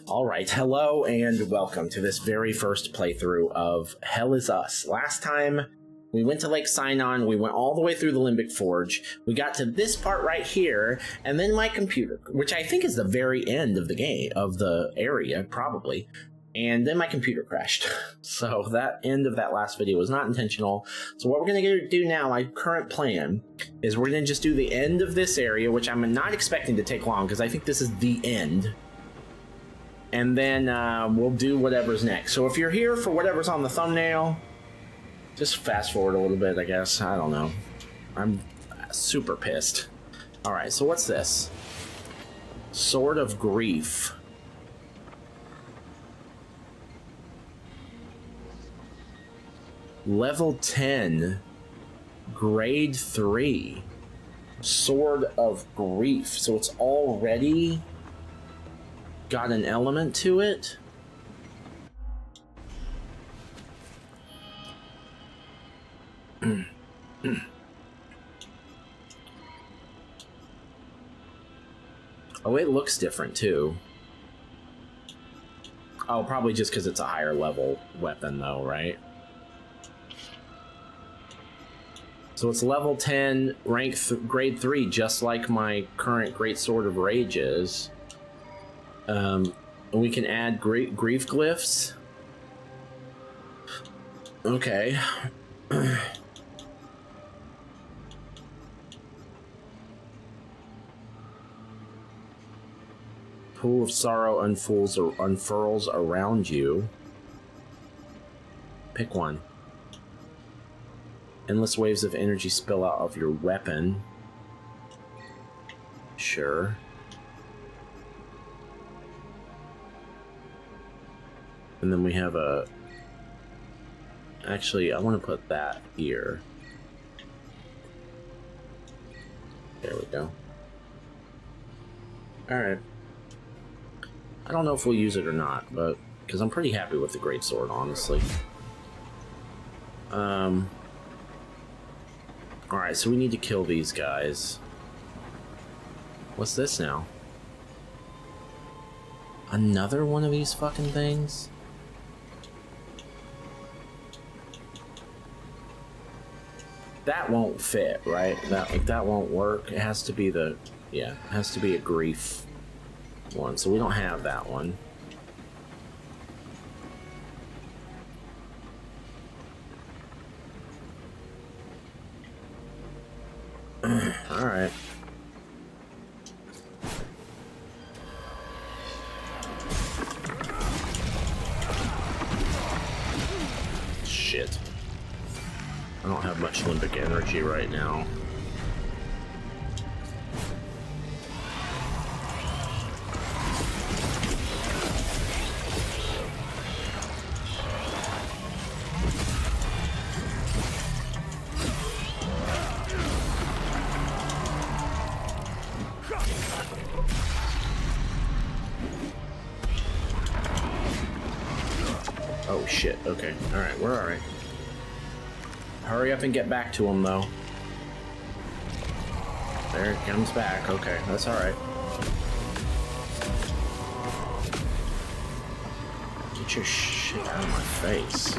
Alright, hello and welcome to this very first playthrough of Hell Is Us. Last time, we went to Lake Sinon, we went all the way through the Limbic Forge, we got to this part right here, and then my computer, which I think is the very end of the game, of the area, probably, and then my computer crashed. So that end of that last video was not intentional. So what we're going to do now, my current plan, is we're going to just do the end of this area, which I'm not expecting to take long, because I think this is the end. And then we'll do whatever's next. So if you're here for whatever's on the thumbnail, just fast forward a little bit, I guess. I don't know. I'm super pissed. Alright, so what's this? Sword of Grief. Level 10. Grade 3. Sword of Grief. So it's already got an element to it. Oh, it looks different too. Oh, probably just because it's a higher level weapon though, right? So it's level 10, rank grade 3, just like my current Great Sword of Rage is. We can add grief glyphs. Okay. Pool of sorrow unfurls around you. Pick one. Endless waves of energy spill out of your weapon. Sure. And then we have a... Actually, I want to put that here. There we go. Alright. I don't know if we'll use it or not, but... Because I'm pretty happy with the greatsword, honestly. Alright, so we need to kill these guys. What's this now? Another one of these fucking things? That won't fit, right? That won't work. It has to be the... Yeah, it has to be a grief one. So we don't have that one. Alright. Shit. I don't have much limbic energy right now. Oh shit, okay. Alright, we're alright. Hurry up and get back to him, though. There it comes back. Okay, that's alright. Get your shit out of my face.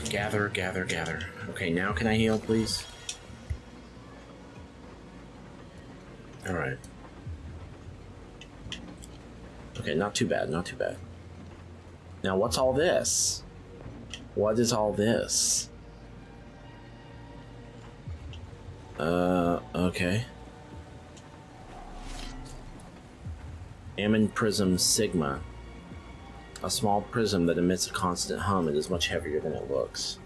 Gather, gather, gather. Okay, now can I heal, please? Alright. Okay, not too bad, not too bad. Now, what's all this? What is all this? Okay. Ammon Prism Sigma. A small prism that emits a constant hum. It is much heavier than it looks.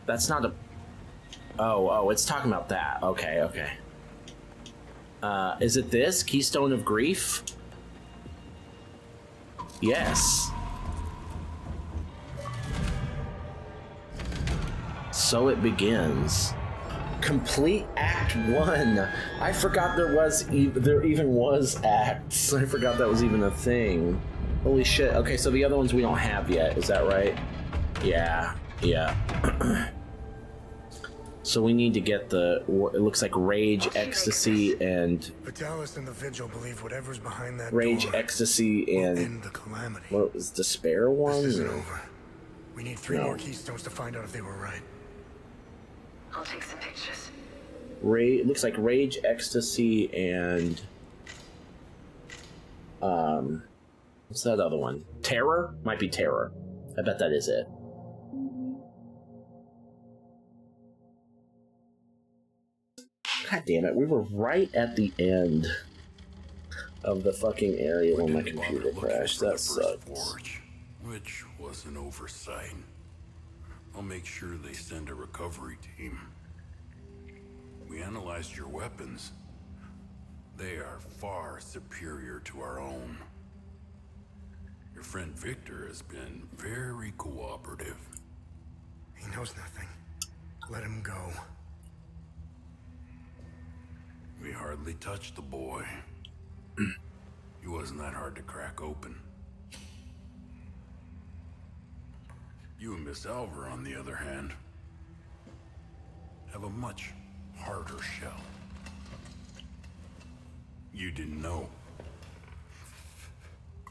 That's not a... Oh, it's talking about that. Okay, okay. Is it this? Keystone of Grief? Yes. So it begins. Complete Act 1. I forgot there even was acts. I forgot that was even a thing. Holy shit. Okay, so the other ones we don't have yet. Is that right? Yeah. So we need to get it looks like Rage, Ecstasy, and... Vitalis and the Vigil believe whatever's behind that Rage, door Ecstasy, and... will end the calamity. What was Despair one? This isn't over. We need 3 more keystones to find out if they were right. I'll take some pictures. It looks like Rage, Ecstasy, and... What's that other one? Terror? Might be Terror. I bet that is it. God damn it, we were right at the end of the fucking area when my computer crashed. That sucks. Which was an oversight. I'll make sure they send a recovery team. We analyzed your weapons. They are far superior to our own. Your friend Victor has been very cooperative. He knows nothing. Let him go. We hardly touched the boy. He wasn't that hard to crack open. You and Miss Alver, on the other hand, have a much harder shell. You didn't know.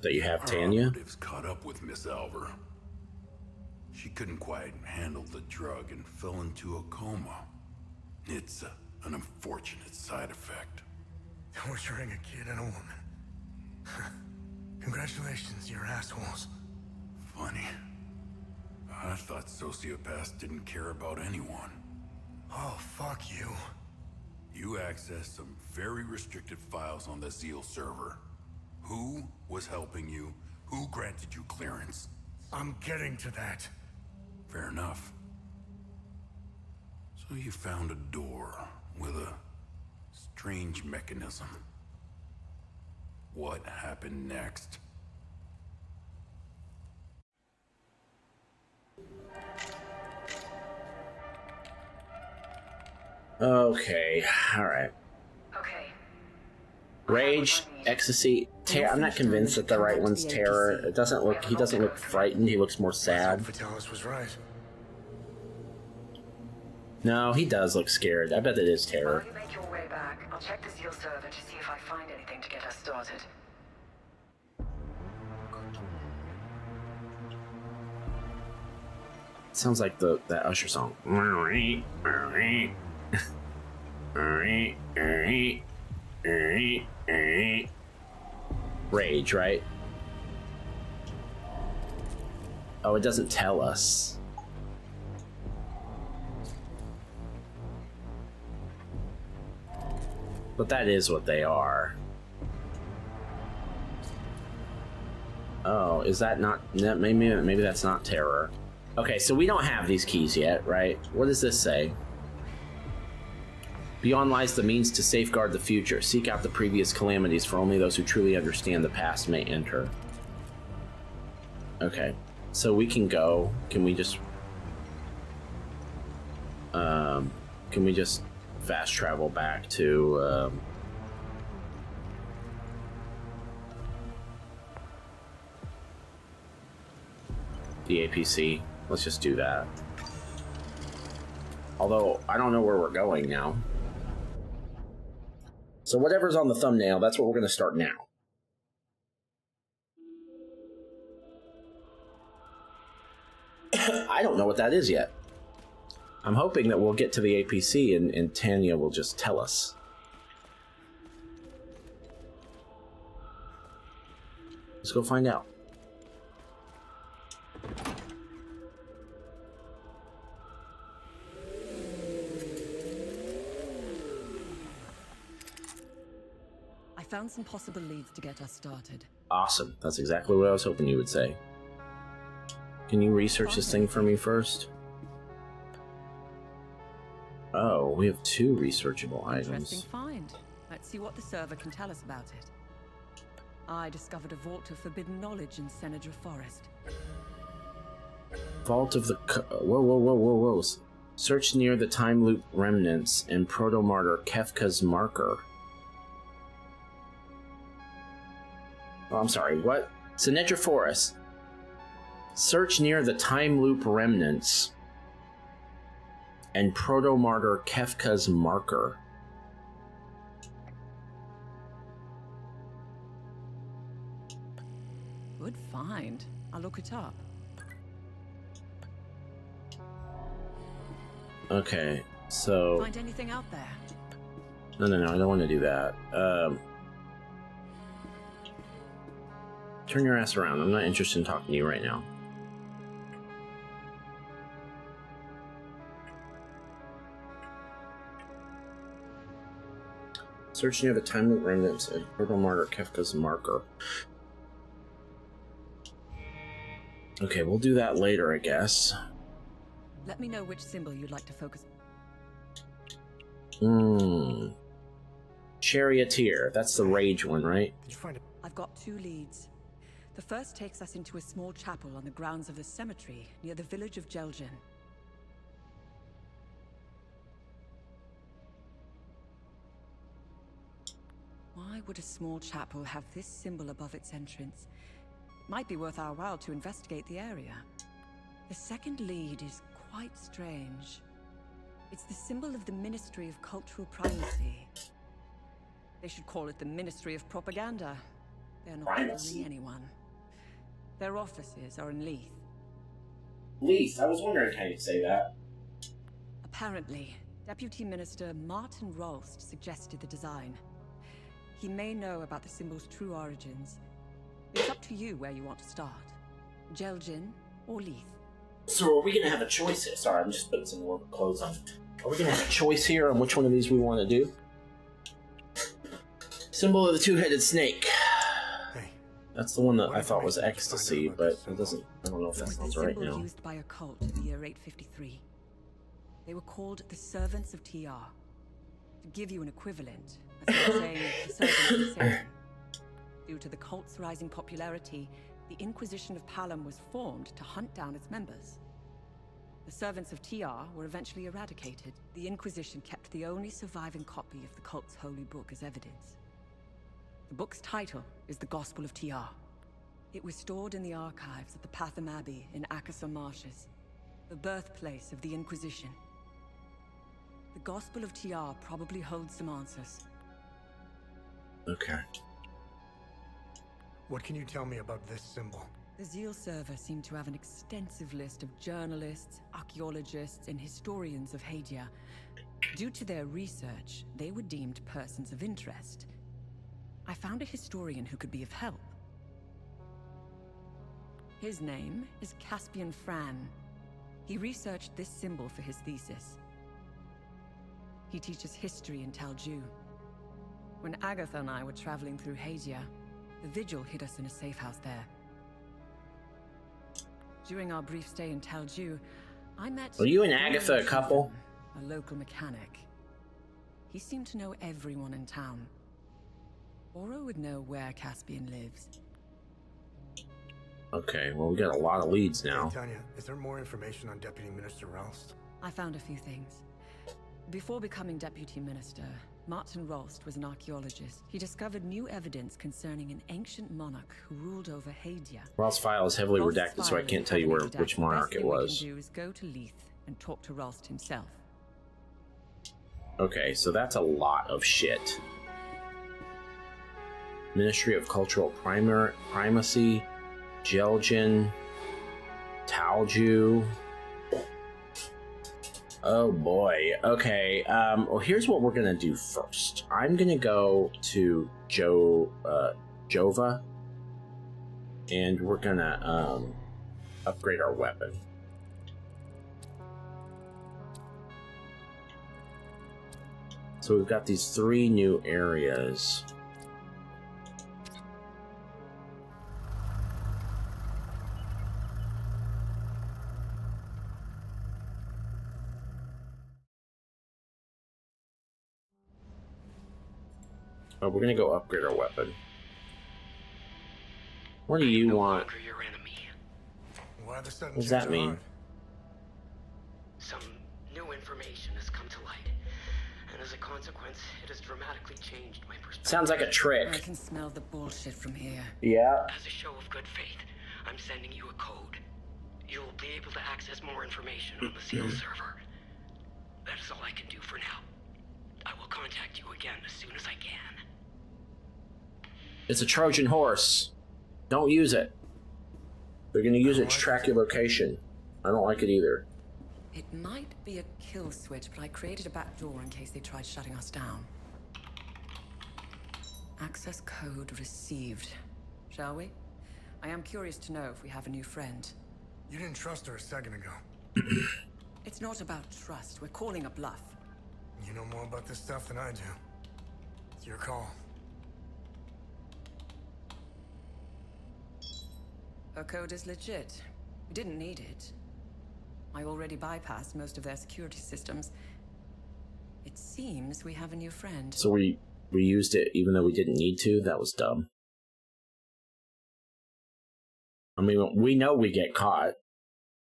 That you have Our Tanya? operatives caught up with Miss Alver. She couldn't quite handle the drug and fell into a coma. It's an unfortunate side effect. Torturing a kid and a woman. Congratulations, you're assholes. Funny. I thought sociopaths didn't care about anyone. Oh, fuck you. You accessed some very restricted files on the Zeal server. Who was helping you? Who granted you clearance? I'm getting to that. Fair enough. So you found a door with a strange mechanism. What happened next? Okay, alright. Okay. Rage, Ecstasy, Terror. I'm not convinced that the right one's Terror. He doesn't look frightened, he looks more sad. Vitalis was right. No, he does look scared. I bet it is Terror. While you make your way back, I'll check the Zeal server to see if I find anything to get us started. Sounds like that Usher song. Rage, right? Oh, it doesn't tell us. But that is what they are. Oh, is that not... Maybe that's not Terror. Okay, so we don't have these keys yet, right? What does this say? Beyond lies the means to safeguard the future. Seek out the previous calamities, for only those who truly understand the past may enter. Okay, so we can go. Can we just... Can we just fast travel back to... the APC? Let's just do that. Although, I don't know where we're going now. So whatever's on the thumbnail, that's what we're going to start now. I don't know what that is yet. I'm hoping that we'll get to the APC and Tanya will just tell us. Let's go find out. I found some possible leads to get us started. Awesome. That's exactly what I was hoping you would say. Can you research this thing for me first? Oh, we have 2 researchable Interesting items. find. Let's see what the server can tell us about it. I discovered a vault of forbidden knowledge in Senator Forest. Vault of the... Whoa. Search near the Timeloop remnants and proto-martyr Kefka's marker. Oh, I'm sorry, what? Sinedra Forest. Search near the Timeloop remnants and proto-martyr Kefka's marker. Good find. I'll look it up. Okay, so... Find anything out there? No, I don't want to do that. Turn your ass around. I'm not interested in talking to you right now. Search near the Timeloop remnants and proto-martyr Kefka's marker. Okay, we'll do that later, I guess. Let me know which symbol you'd like to focus. Charioteer. That's the rage one, right? Did you find it? I've got 2 leads. The first takes us into a small chapel on the grounds of the cemetery near the village of Jelgin. Why would a small chapel have this symbol above its entrance? It might be worth our while to investigate the area. The second lead is quite strange. It's the symbol of the Ministry of Cultural Primacy. They should call it the Ministry of Propaganda. They're not fooling anyone. Their offices are in Leith. Leith? I was wondering how you'd say that. Apparently, Deputy Minister Martin Rolst suggested the design. He may know about the symbol's true origins. It's up to you where you want to start. Jelgin or Leith. So are we going to have a choice here? Sorry, I'm just putting some more clothes on. Are we going to have a choice here on which one of these we want to do? Symbol of the 2-headed snake. Hey. That's the one that I thought was ecstasy, but it doesn't... I don't know if that It was sounds the right symbol now. used by a cult in the year 853. They were called the Servants of TR. To give you an equivalent, as I was saying, the Servants of Satan. Due to the cult's rising popularity, the Inquisition of Palom was formed to hunt down its members. The Servants of TR were eventually eradicated. The Inquisition kept the only surviving copy of the cult's holy book as evidence. The book's title is the Gospel of TR. It was stored in the archives at the Patham Abbey in Acasa Marshes, the birthplace of the Inquisition. The Gospel of TR probably holds some answers. Okay. What can you tell me about this symbol? The Zeal server seemed to have an extensive list of journalists, archaeologists, and historians of Hadia. Due to their research, they were deemed persons of interest. I found a historian who could be of help. His name is Caspian Fran. He researched this symbol for his thesis. He teaches history in Talju. When Agatha and I were traveling through Hadia, the Vigil hid us in a safe house there. During our brief stay in Talju, I met... Were you and Agatha a couple? A local mechanic. He seemed to know everyone in town. Oro would know where Caspian lives. Okay, well, we got a lot of leads now. Hey, Tanya, is there more information on Deputy Minister Roust? I found a few things. Before becoming Deputy Minister, Martin Rolst was an archaeologist. He discovered new evidence concerning an ancient monarch who ruled over Hadia. Rolst's file is heavily Rolst's redacted, so I file can't is tell you heavily which redacted. monarch it was. Best thing we can do is go to Leith and talk to Rolst himself. Okay, so that's a lot of shit. Ministry of Cultural Primacy, Jelgin, Talju. Oh boy. Okay. Well, here's what we're gonna do first. I'm gonna go to Jova, and we're gonna upgrade our weapon. So we've got these 3 new areas. Oh, we're gonna go upgrade our weapon. What do you want? Your enemy. Why the sudden What does change that of mean? heart? Some New information has come to light, and as a consequence, it has dramatically changed my perspective. Sounds like a I trick. can smell the bullshit from here. Yeah. As a show of good faith, I'm sending you a code. You'll be able to access more information on the SEAL server. That is all I can do for now. I will contact you again as soon as I can. It's a Trojan horse. Don't use it. They're gonna use it to track your location. I don't like it either. It might be a kill switch, but I created a back door in case they tried shutting us down. Access code received. Shall we? I am curious to know if we have a new friend. You didn't trust her a second ago. It's not about trust. We're calling a bluff. You know more about this stuff than I do. It's your call. Her code is legit. We didn't need it. I already bypassed most of their security systems. It seems we have a new friend. So we used it even though we didn't need to? That was dumb. I mean, we know we get caught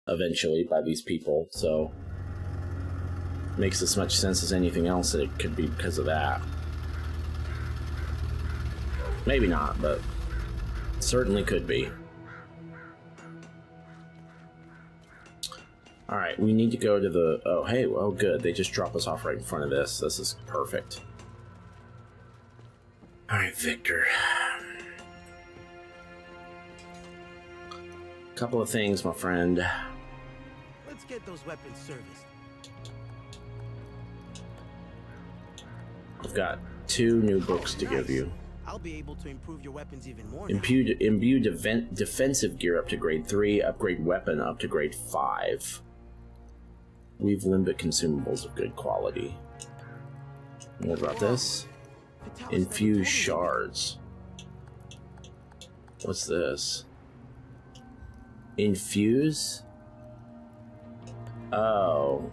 eventually by these people, so it makes as much sense as anything else that it could be because of that. Maybe not, but it certainly could be. Alright, we need to go to the... Oh, hey, well, good. They just drop us off right in front of this. This is perfect. Alright, Victor. Couple of things, my friend. Let's get those weapons serviced. I've got 2 new books to give you. I'll be able to improve your weapons even more. Imbue defensive gear up to grade 3. Upgrade weapon up to grade 5. Weave limbic consumables of good quality. What about this? Infuse shards. What's this? Infuse? Oh.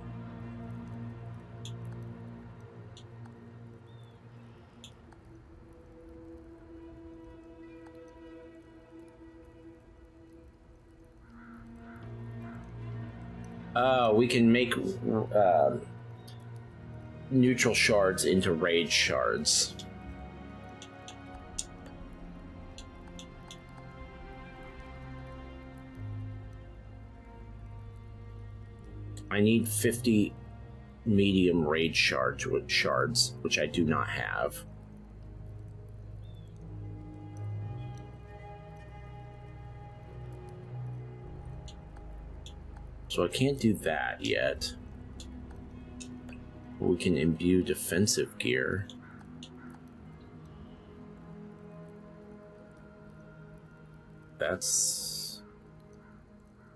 We can make neutral shards into rage shards. I need 50 medium rage shards, which I do not have. So I can't do that yet. We can imbue defensive gear. That's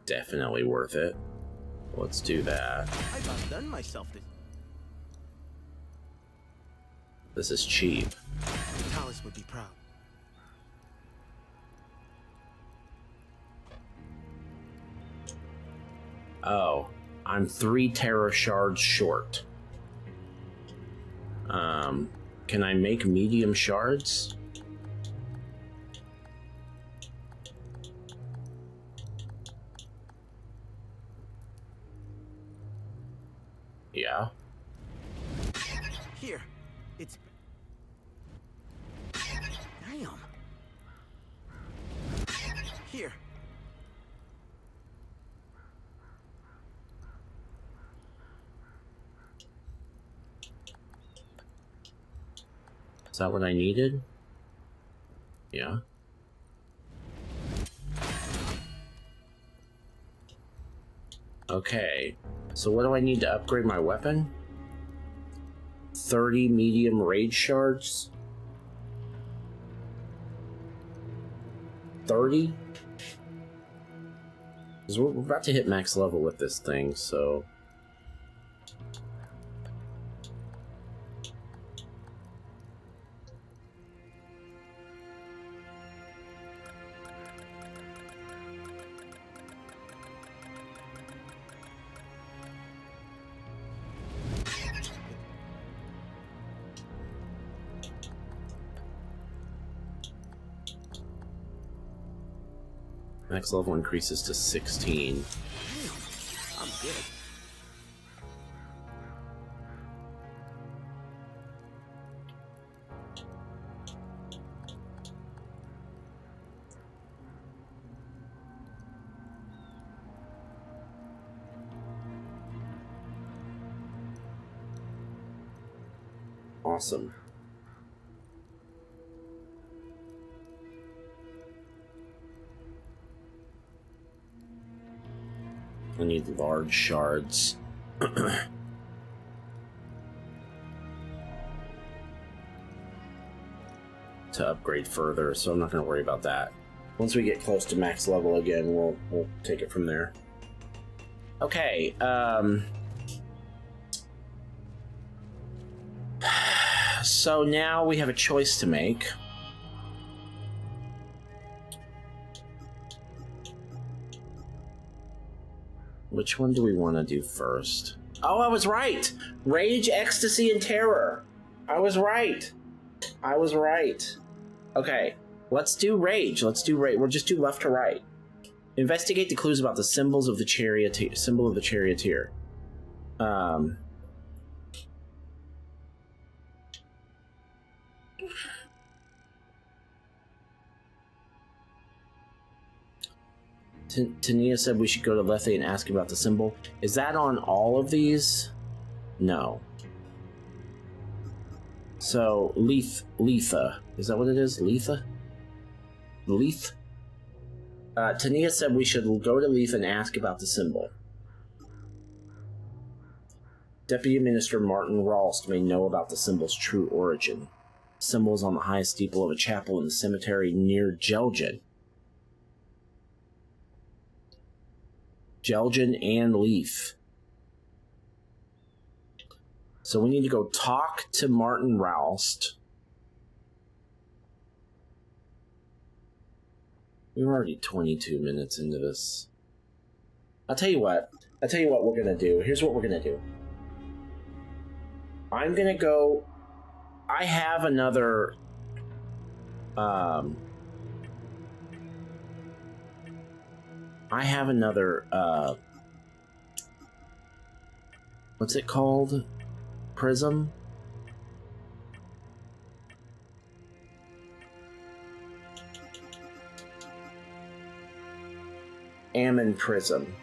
definitely worth it. Let's do that. I've outdone myself this. This is cheap. Talis would be proud. Oh, I'm 3 terror shards short. Can I make medium shards? Yeah. Here, it's... Damn. Here. Is that what I needed? Yeah. Okay. So what do I need to upgrade my weapon? 30 medium rage shards? 30? Because we're about to hit max level with this thing, so... Max level increases to 16. I'm good. Awesome. I need large shards. To upgrade further, so I'm not going to worry about that. Once we get close to max level again, we'll take it from there. Okay, so now we have a choice to make. Which one do we want to do first? Oh, I was right! Rage, Ecstasy, and Terror! I was right! I was right. Okay, let's do Rage. Let's do Rage. We'll just do left to right. Investigate the clues about the symbols of the charioteer. Symbol of the charioteer. Tania said we should go to Lethe and ask about the symbol. Is that on all of these? No. So, Letha. Is that what it is? Letha? Leth? Tania said we should go to Letha and ask about the symbol. Deputy Minister Martin Rawlst may know about the symbol's true origin. The symbol is on the highest steeple of a chapel in the cemetery near Jelgen. Jelgen and Leaf. So we need to go talk to Martin Rawlst. We're already 22 minutes into this. I'll tell you what we're gonna do. Here's what we're gonna do. I'm gonna go... I have another... what's it called? Prism? Ammon Prism.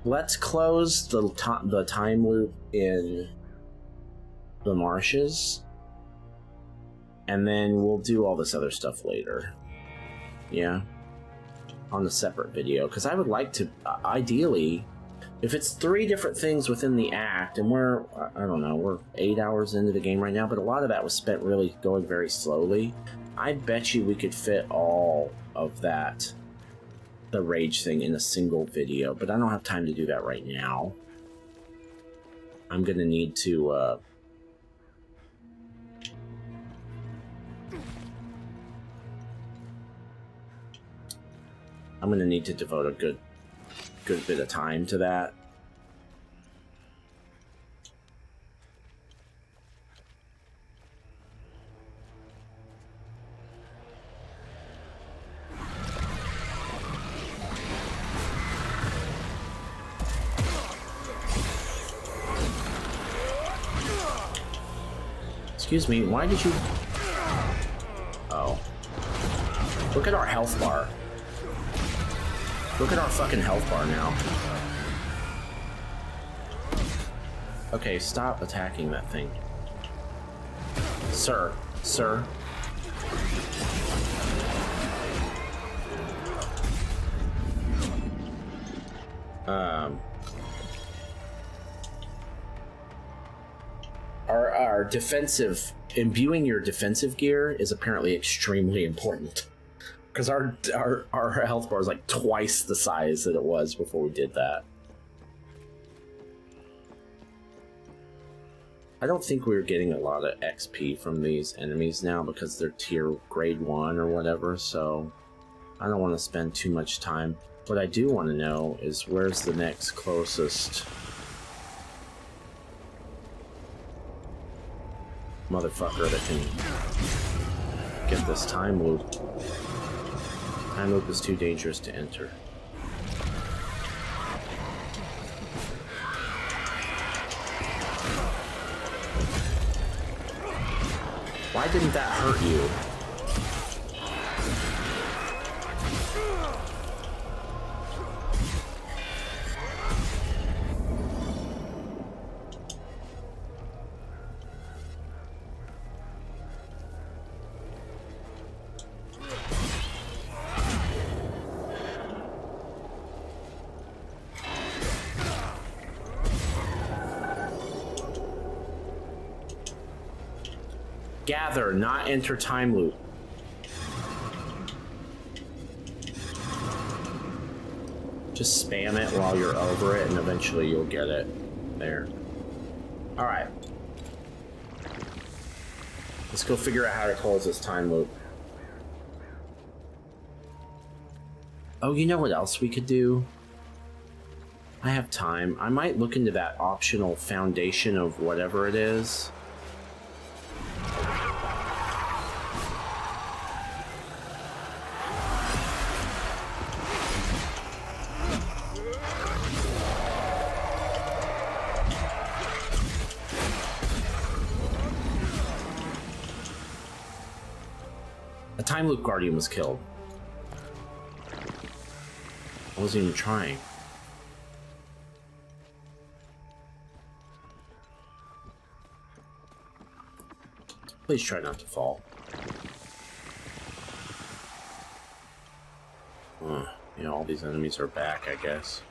Let's close the time loop in the Marshes, and then we'll do all this other stuff later. Yeah, on a separate video, because I would like to, ideally, if it's 3 different things within the act, and we're, I don't know, we're 8 hours into the game right now, but a lot of that was spent really going very slowly. I bet you we could fit all of that, the Rage thing, in a single video, but I don't have time to do that right now. I'm gonna need to, devote a good bit of time to that. Excuse me, why did you... Oh. Look at our health bar. Look at our fucking health bar now. Okay, stop attacking that thing. Sir. Sir. Our defensive... Imbuing your defensive gear is apparently extremely important. Because our health bar is like twice the size that it was before we did that. I don't think we're getting a lot of XP from these enemies now because they're tier grade 1 or whatever, so I don't want to spend too much time. What I do want to know is where's the next closest motherfucker that can get this time loop. Time loop is too dangerous to enter. Why didn't that hurt you? Gather, not enter time loop. Just spam it while you're over it, and eventually you'll get it. There. Alright. Let's go figure out how to close this time loop. Oh, you know what else we could do? I have time. I might look into that optional foundation of whatever it is. A time loop guardian was killed. I wasn't even trying. Please try not to fall. You know, all these enemies are back, I guess.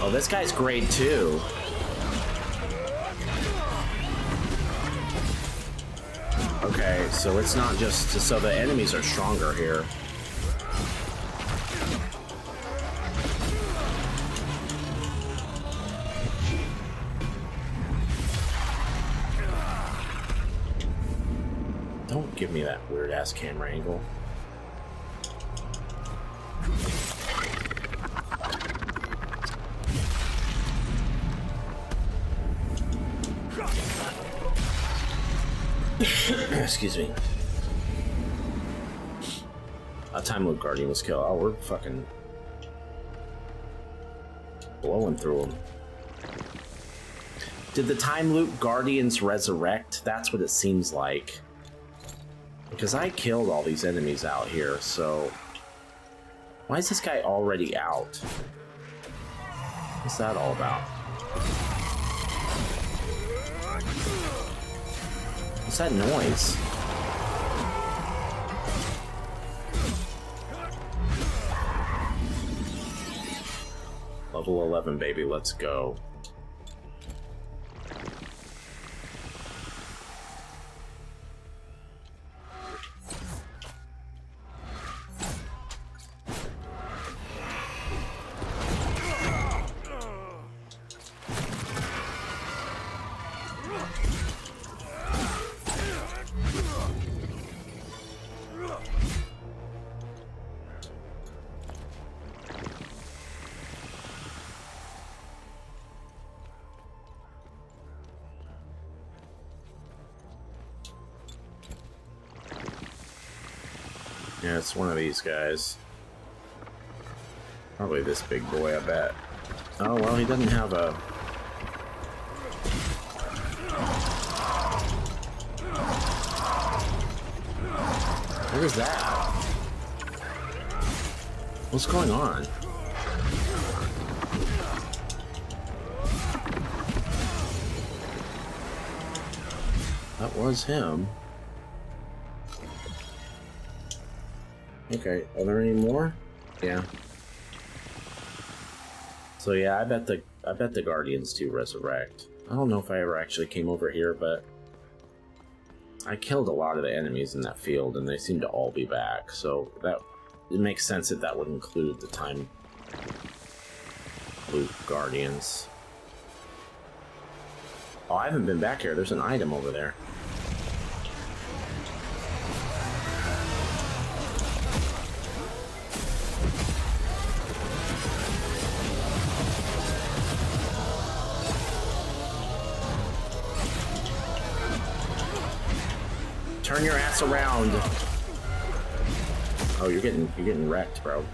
Oh, this guy's grade 2. Okay, so it's not just... So the enemies are stronger here. Don't give me that weird-ass camera angle. Excuse me. A time loop guardian was killed. Oh, we're fucking blowing through them. Did the time loop guardians resurrect? That's what it seems like. Because I killed all these enemies out here, so... Why is this guy already out? What's that all about? What's that noise? Level 11, baby, let's go. Yeah, it's one of these guys. Probably this big boy, I bet. Oh, well, he doesn't have a... What is that? What's going on? That was him. Okay, are there any more? Yeah. So yeah, I bet the Guardians do resurrect. I don't know if I ever actually came over here, but I killed a lot of the enemies in that field, and they seem to all be back. So that it makes sense that that would include the Time Loop Guardians. Oh, I haven't been back here. There's an item over there. Turn your ass around. Oh, you're getting wrecked, bro.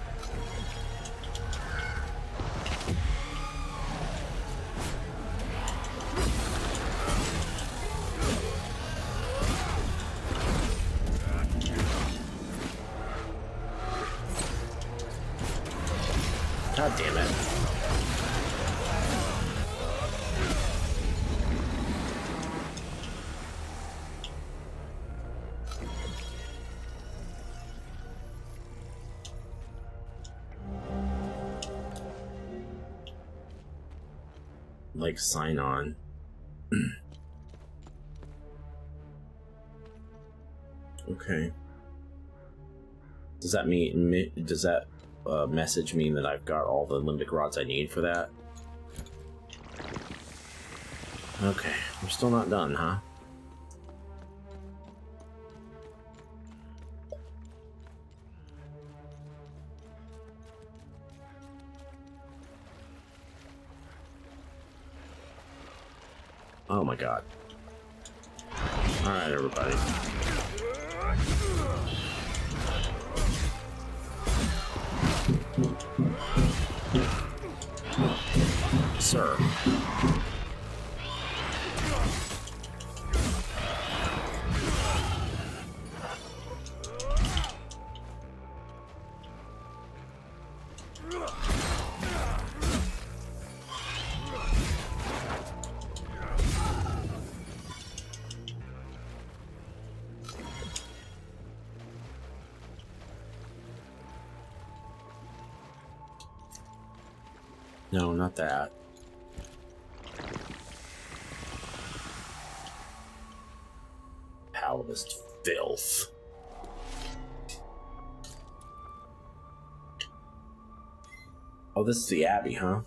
God damn it. like sign on. Okay. Does that mean, message mean that I've got all the limbic rods I need for that? Okay, we're still not done, huh? Oh my god. Alright, everybody. Sir. No, not that. Palavist filth. Oh, this is the Abbey, huh?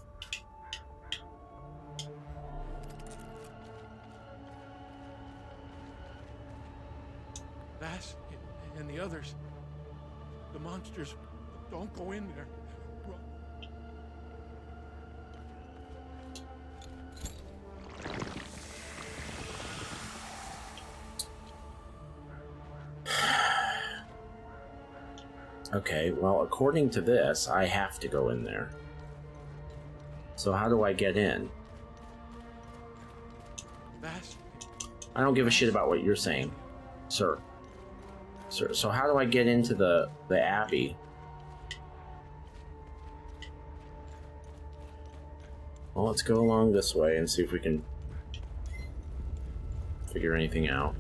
Vass and the others. The monsters. Don't go in there. Okay, well, according to this, I have to go in there. So how do I get in? Vass. I don't give a shit about what you're saying, sir. Sir, so how do I get into the Abbey? Well, let's go along this way and see if we can figure anything out.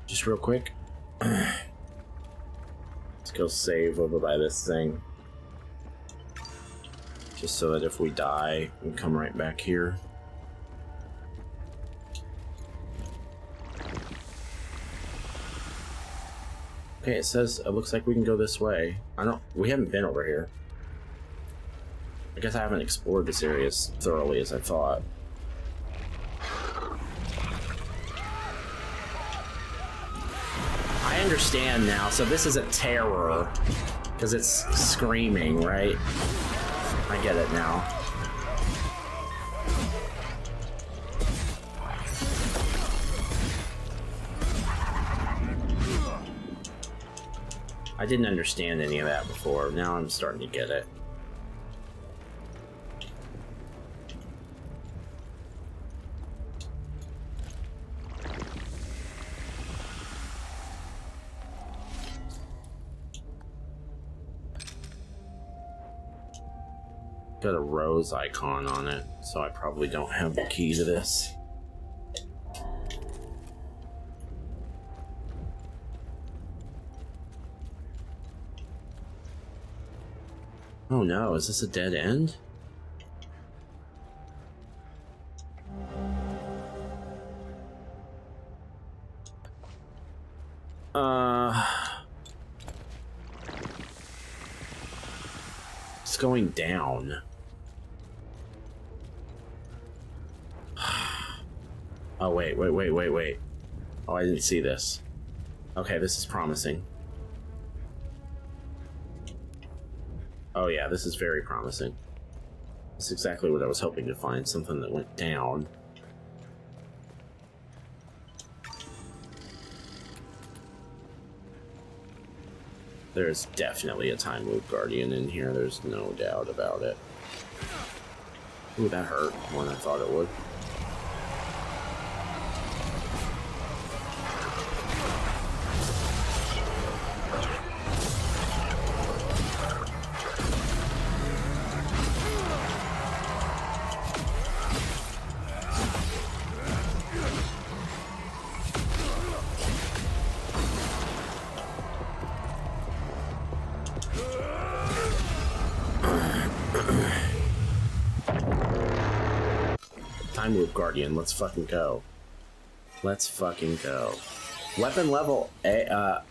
Just real quick. Let's go save over by this thing. Just so that if we die, we can come right back here. Okay, it says, it looks like we can go this way. We haven't been over here. I guess I haven't explored this area as thoroughly as I thought. I understand now, so this is a terror, because it's screaming, right? I get it now. I didn't understand any of that before, now I'm starting to get it. Got a rose icon on it, so I probably don't have the key to this. Oh no, is this a dead end? It's going down. Oh, wait. Oh, I didn't see this. Okay, this is promising. Oh yeah, this is very promising. That's exactly what I was hoping to find, something that went down. There's definitely a Timeloop Guardian in here. There's no doubt about it. Ooh, that hurt more than I thought it would. Timeloop Guardian, let's fucking go. Let's fucking go. Weapon level A,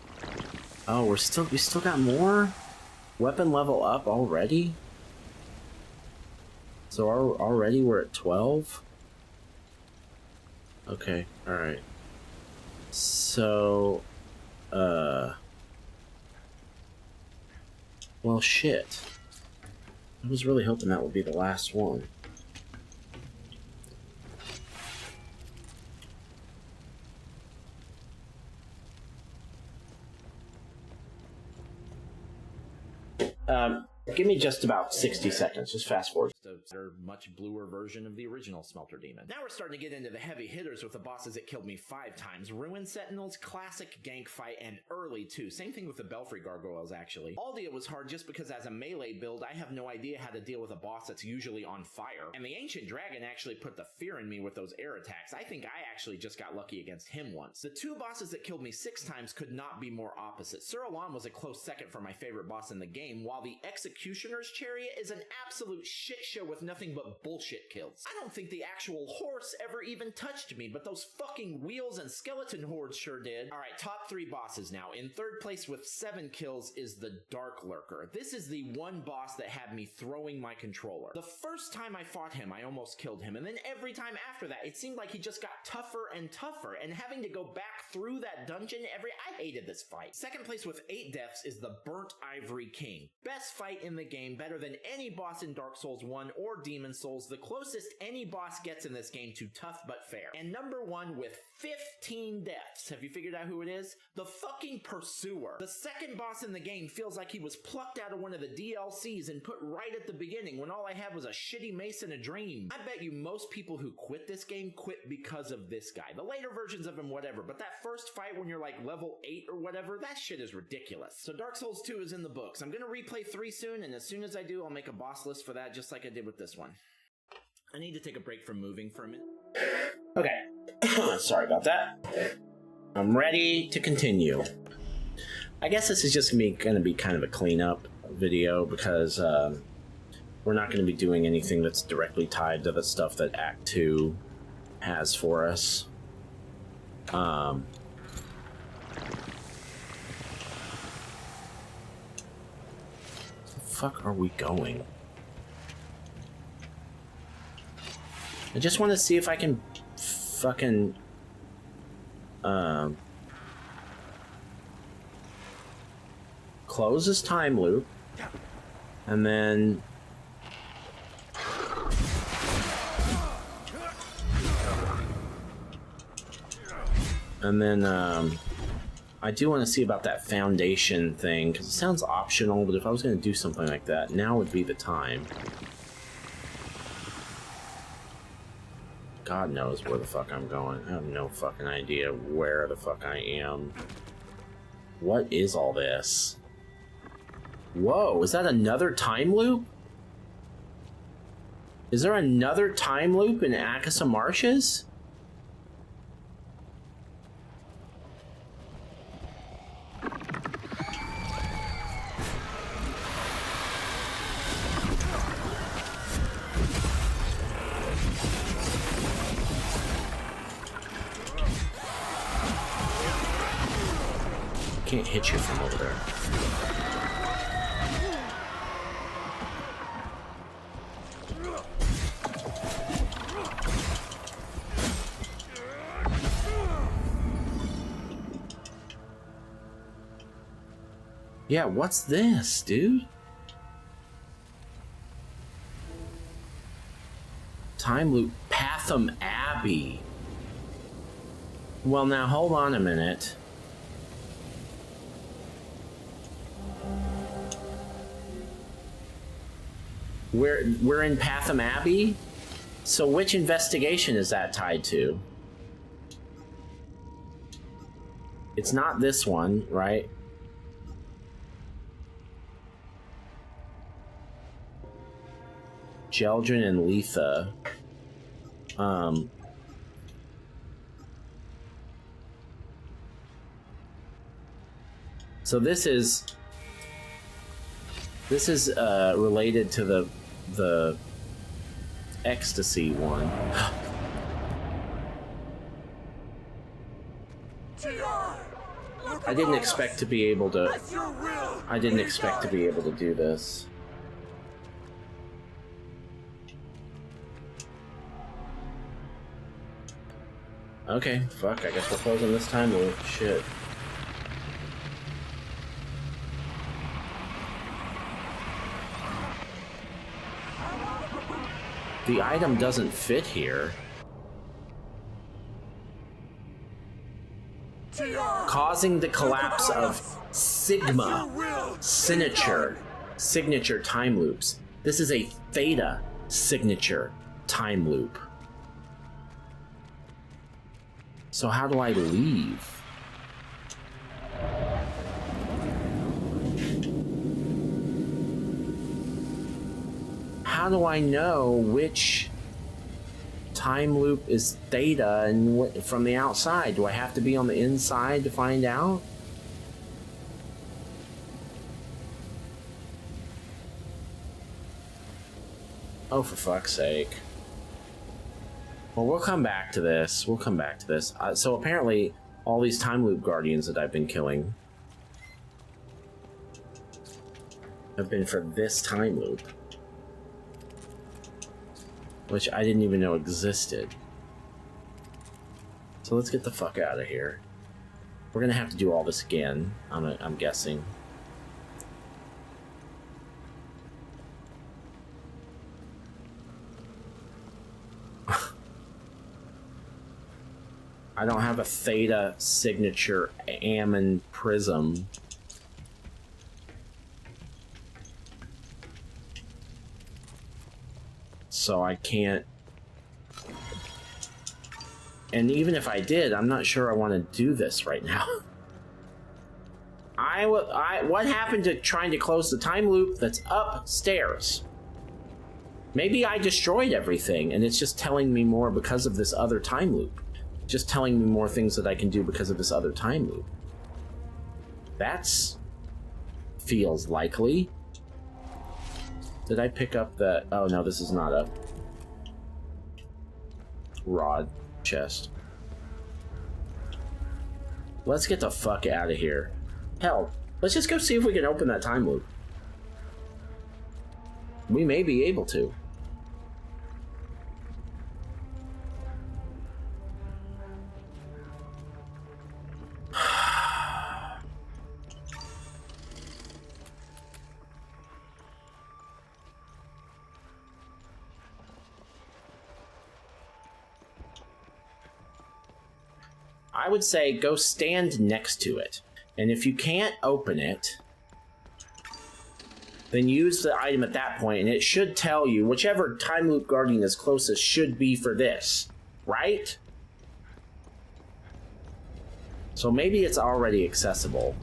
oh, we still got more? Weapon level up already? So already we're at 12? Okay, alright. So, well, shit. I was really hoping that would be the last one. Give me just about 60 seconds. Just fast forward. A much bluer version of the original Smelter Demon. Now we're starting to get into the heavy hitters with the bosses that killed me 5 times. Ruin Sentinels, classic gank fight, and early too. Same thing with the Belfry Gargoyles, actually. Aldia was hard just because as a melee build, I have no idea how to deal with a boss that's usually on fire. And the Ancient Dragon actually put the fear in me with those air attacks. I think I actually just got lucky against him once. The 2 bosses that killed me 6 times could not be more opposite. Sir Alam was a close second for my favorite boss in the game, while the Executioner's Chariot is an absolute shit show with nothing but bullshit kills. I don't think the actual horse ever even touched me, but those fucking wheels and skeleton hordes sure did. Alright, top 3 bosses now. In 3rd place with 7 kills is the Dark Lurker. This is the one boss that had me throwing my controller. The first time I fought him, I almost killed him, and then every time after that, it seemed like he just got tougher and tougher, and having to go back through that dungeon I hated this fight. 2nd place with 8 deaths is the Burnt Ivory King. Best fight in the game, better than any boss in Dark Souls 1 or Demon Souls, the closest any boss gets in this game to tough but fair. And number 1 with 15 deaths. Have you figured out who it is? The fucking Pursuer. The second boss in the game feels like he was plucked out of one of the DLCs and put right at the beginning when all I had was a shitty mace and a dream. I bet you most people who quit this game quit because of this guy. The later versions of him, whatever, but that first fight when you're like level 8 or whatever, that shit is ridiculous. So Dark Souls 2 is in the books. I'm gonna replay 3 soon, and as soon as I do, I'll make a boss list for that just like I did with this one. I need to take a break from moving for a minute. Okay. Sorry about that. I'm ready to continue. I guess this is just gonna be kind of a cleanup video because we're not going to be doing anything that's directly tied to the stuff that Act 2 has for us. Where the fuck are we going? I just want to see if I can fucking close this time loop and then I do want to see about that foundation thing because it sounds optional, but if I was going to do something like that, now would be the time. God knows where the fuck I'm going. I have no fucking idea where the fuck I am. What is all this? Whoa, is that another time loop? Is there another time loop in Acasa Marshes? Can't hit you from over there. Yeah, what's this, dude? Time loop, Patham Abbey. Well, now hold on a minute. We're in Patham Abbey? So which investigation is that tied to? It's not this one, right? Geldrin and Letha. So this is related to the ecstasy one. I didn't expect to be able to. I didn't expect to be able to do this. Okay, fuck, I guess we're closing this time loop. Shit. The item doesn't fit here. Causing the collapse of Sigma signature time loops. This is a Theta signature time loop. So how do I leave? How do I know which time loop is Theta and from the outside? Do I have to be on the inside to find out? Oh, for fuck's sake. Well, we'll come back to this. We'll come back to this. So apparently, all these time loop guardians that I've been killing have been for this time loop, which I didn't even know existed. So let's get the fuck out of here. We're gonna have to do all this again, I'm guessing. I don't have a Theta signature Ammon prism. So I can't. And even if I did, I'm not sure I want to do this right now. What happened to trying to close the time loop that's upstairs? Maybe I destroyed everything and it's just telling me more because of this other time loop. Just telling me more things that I can do because of this other time loop. That's feels likely. Did I pick up the... Oh no, this is not a rod chest. Let's get the fuck out of here. Hell, let's just go see if we can open that time loop. We may be able to. I would say go stand next to it. And if you can't open it, then use the item at that point, and it should tell you whichever time loop guardian is closest should be for this, right? So maybe it's already accessible.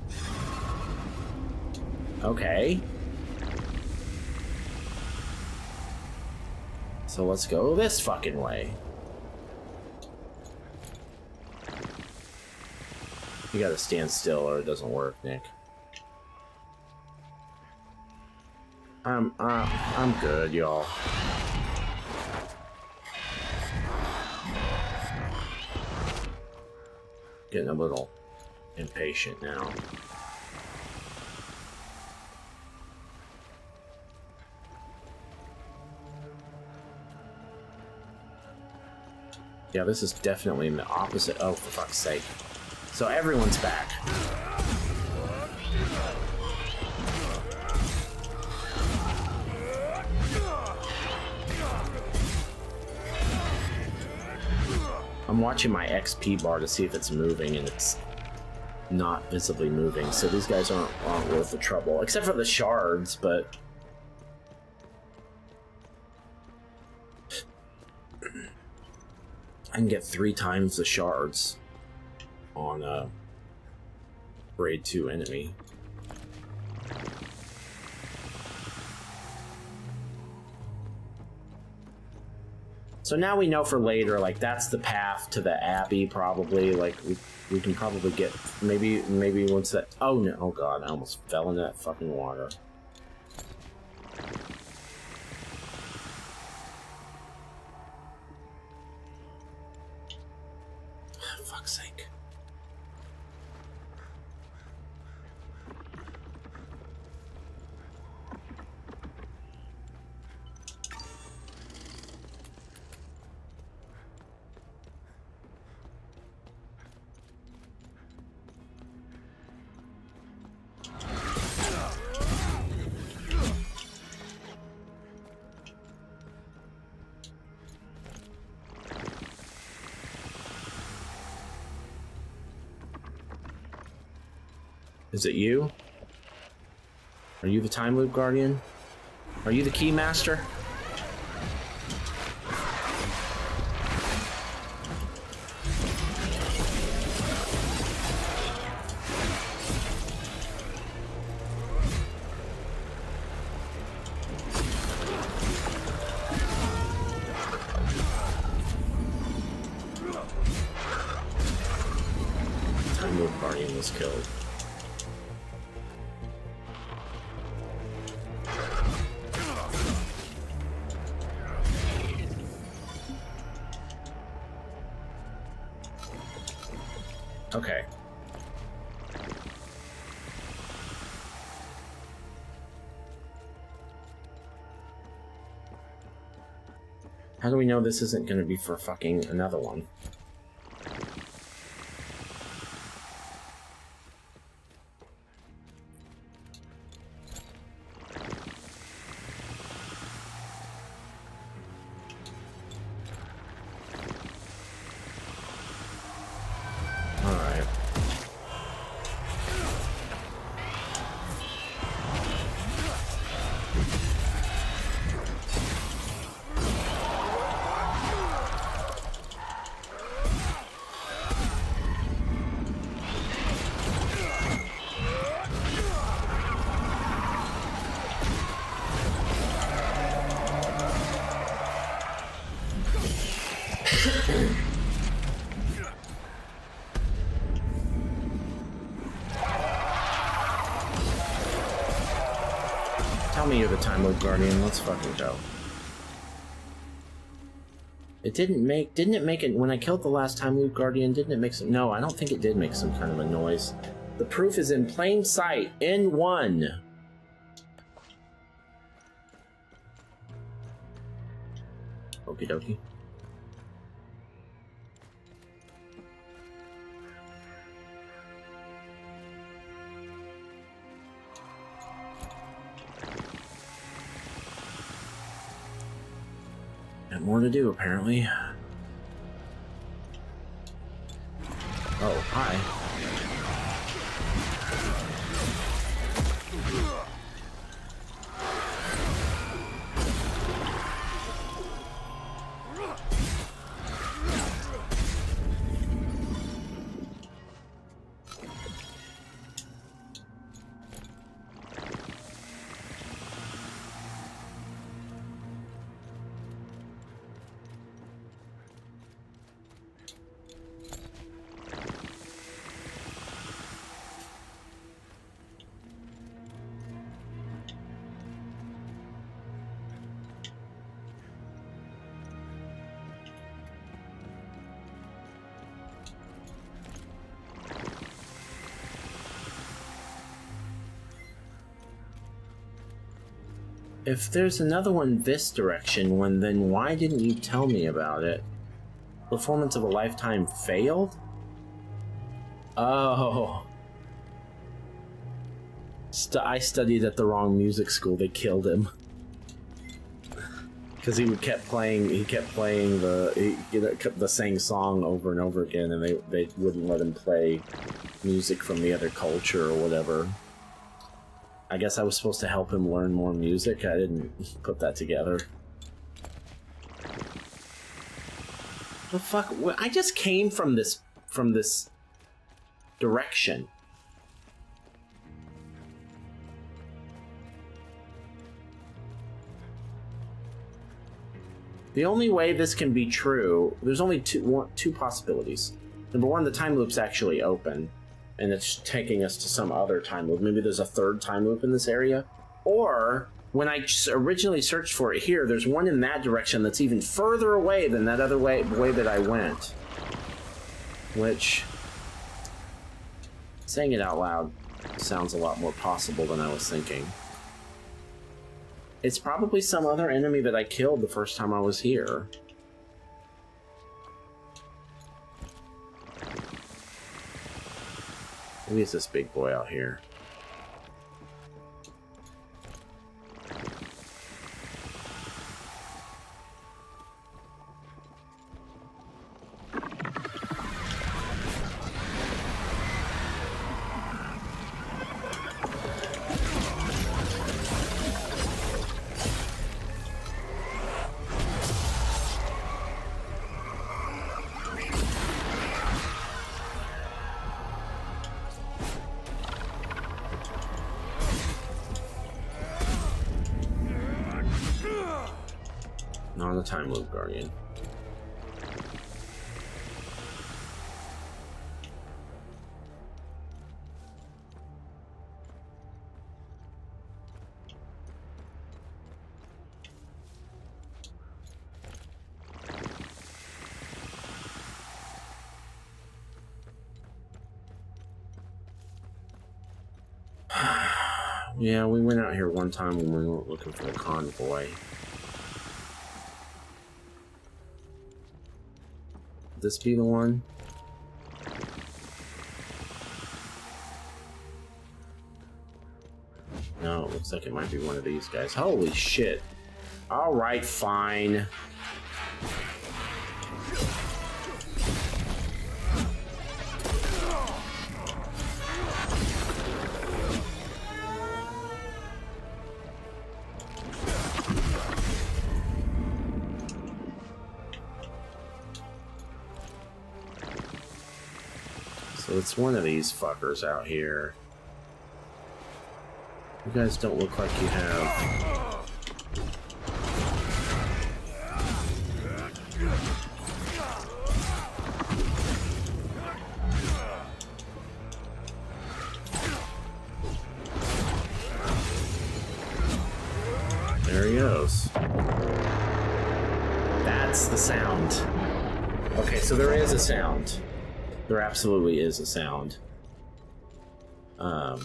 Okay. So let's go this fucking way. You gotta stand still or it doesn't work, Nick. I'm good, y'all. Getting a little impatient now. Yeah, this is definitely in the opposite. Oh, for fuck's sake. So everyone's back. I'm watching my XP bar to see if it's moving, and it's not visibly moving. So these guys aren't worth the trouble, except for the shards, but I can get 3 times the shards on a grade 2 enemy. So now we know for later, like, that's the path to the Abbey, probably. Like, we can probably get, maybe once that, oh no, oh god, I almost fell into that fucking water. Fuck's sake. Is it you? Are you the Timeloop Guardian? Are you the Keymaster? Timeloop Guardian was killed. Okay. How do we know this isn't going to be for fucking another one? Tell me you're the Timeloop Guardian. Let's fucking go. It didn't it make it when I killed the last Timeloop Guardian? Didn't it make some? No, I don't think it did make some kind of a noise. The proof is in plain sight. N1. Okie dokie. Got more to do, apparently. Oh, hi. If there's another one this direction, then why didn't you tell me about it? Performance of a lifetime failed? Oh. I studied at the wrong music school. They killed him. Because he kept playing the same song over and over again, and they wouldn't let him play music from the other culture or whatever. I guess I was supposed to help him learn more music. I didn't put that together. The fuck? I just came from this direction. The only way this can be true, there's only two possibilities. Number one, the time loop's actually open, and it's taking us to some other time loop. Maybe there's a third time loop in this area. Or, when I originally searched for it here, there's one in that direction that's even further away than that other way that I went. Which, saying it out loud sounds a lot more possible than I was thinking. It's probably some other enemy that I killed the first time I was here. Maybe it's this big boy out here. Not a time loop guardian. Yeah, we went out here one time when we were looking for the convoy. Would this be the one? No, it looks like it might be one of these guys. Holy shit. Alright, fine. So it's one of these fuckers out here. You guys don't look like you have... There he goes. That's the sound. Okay, so there is a sound. There absolutely is a sound. Now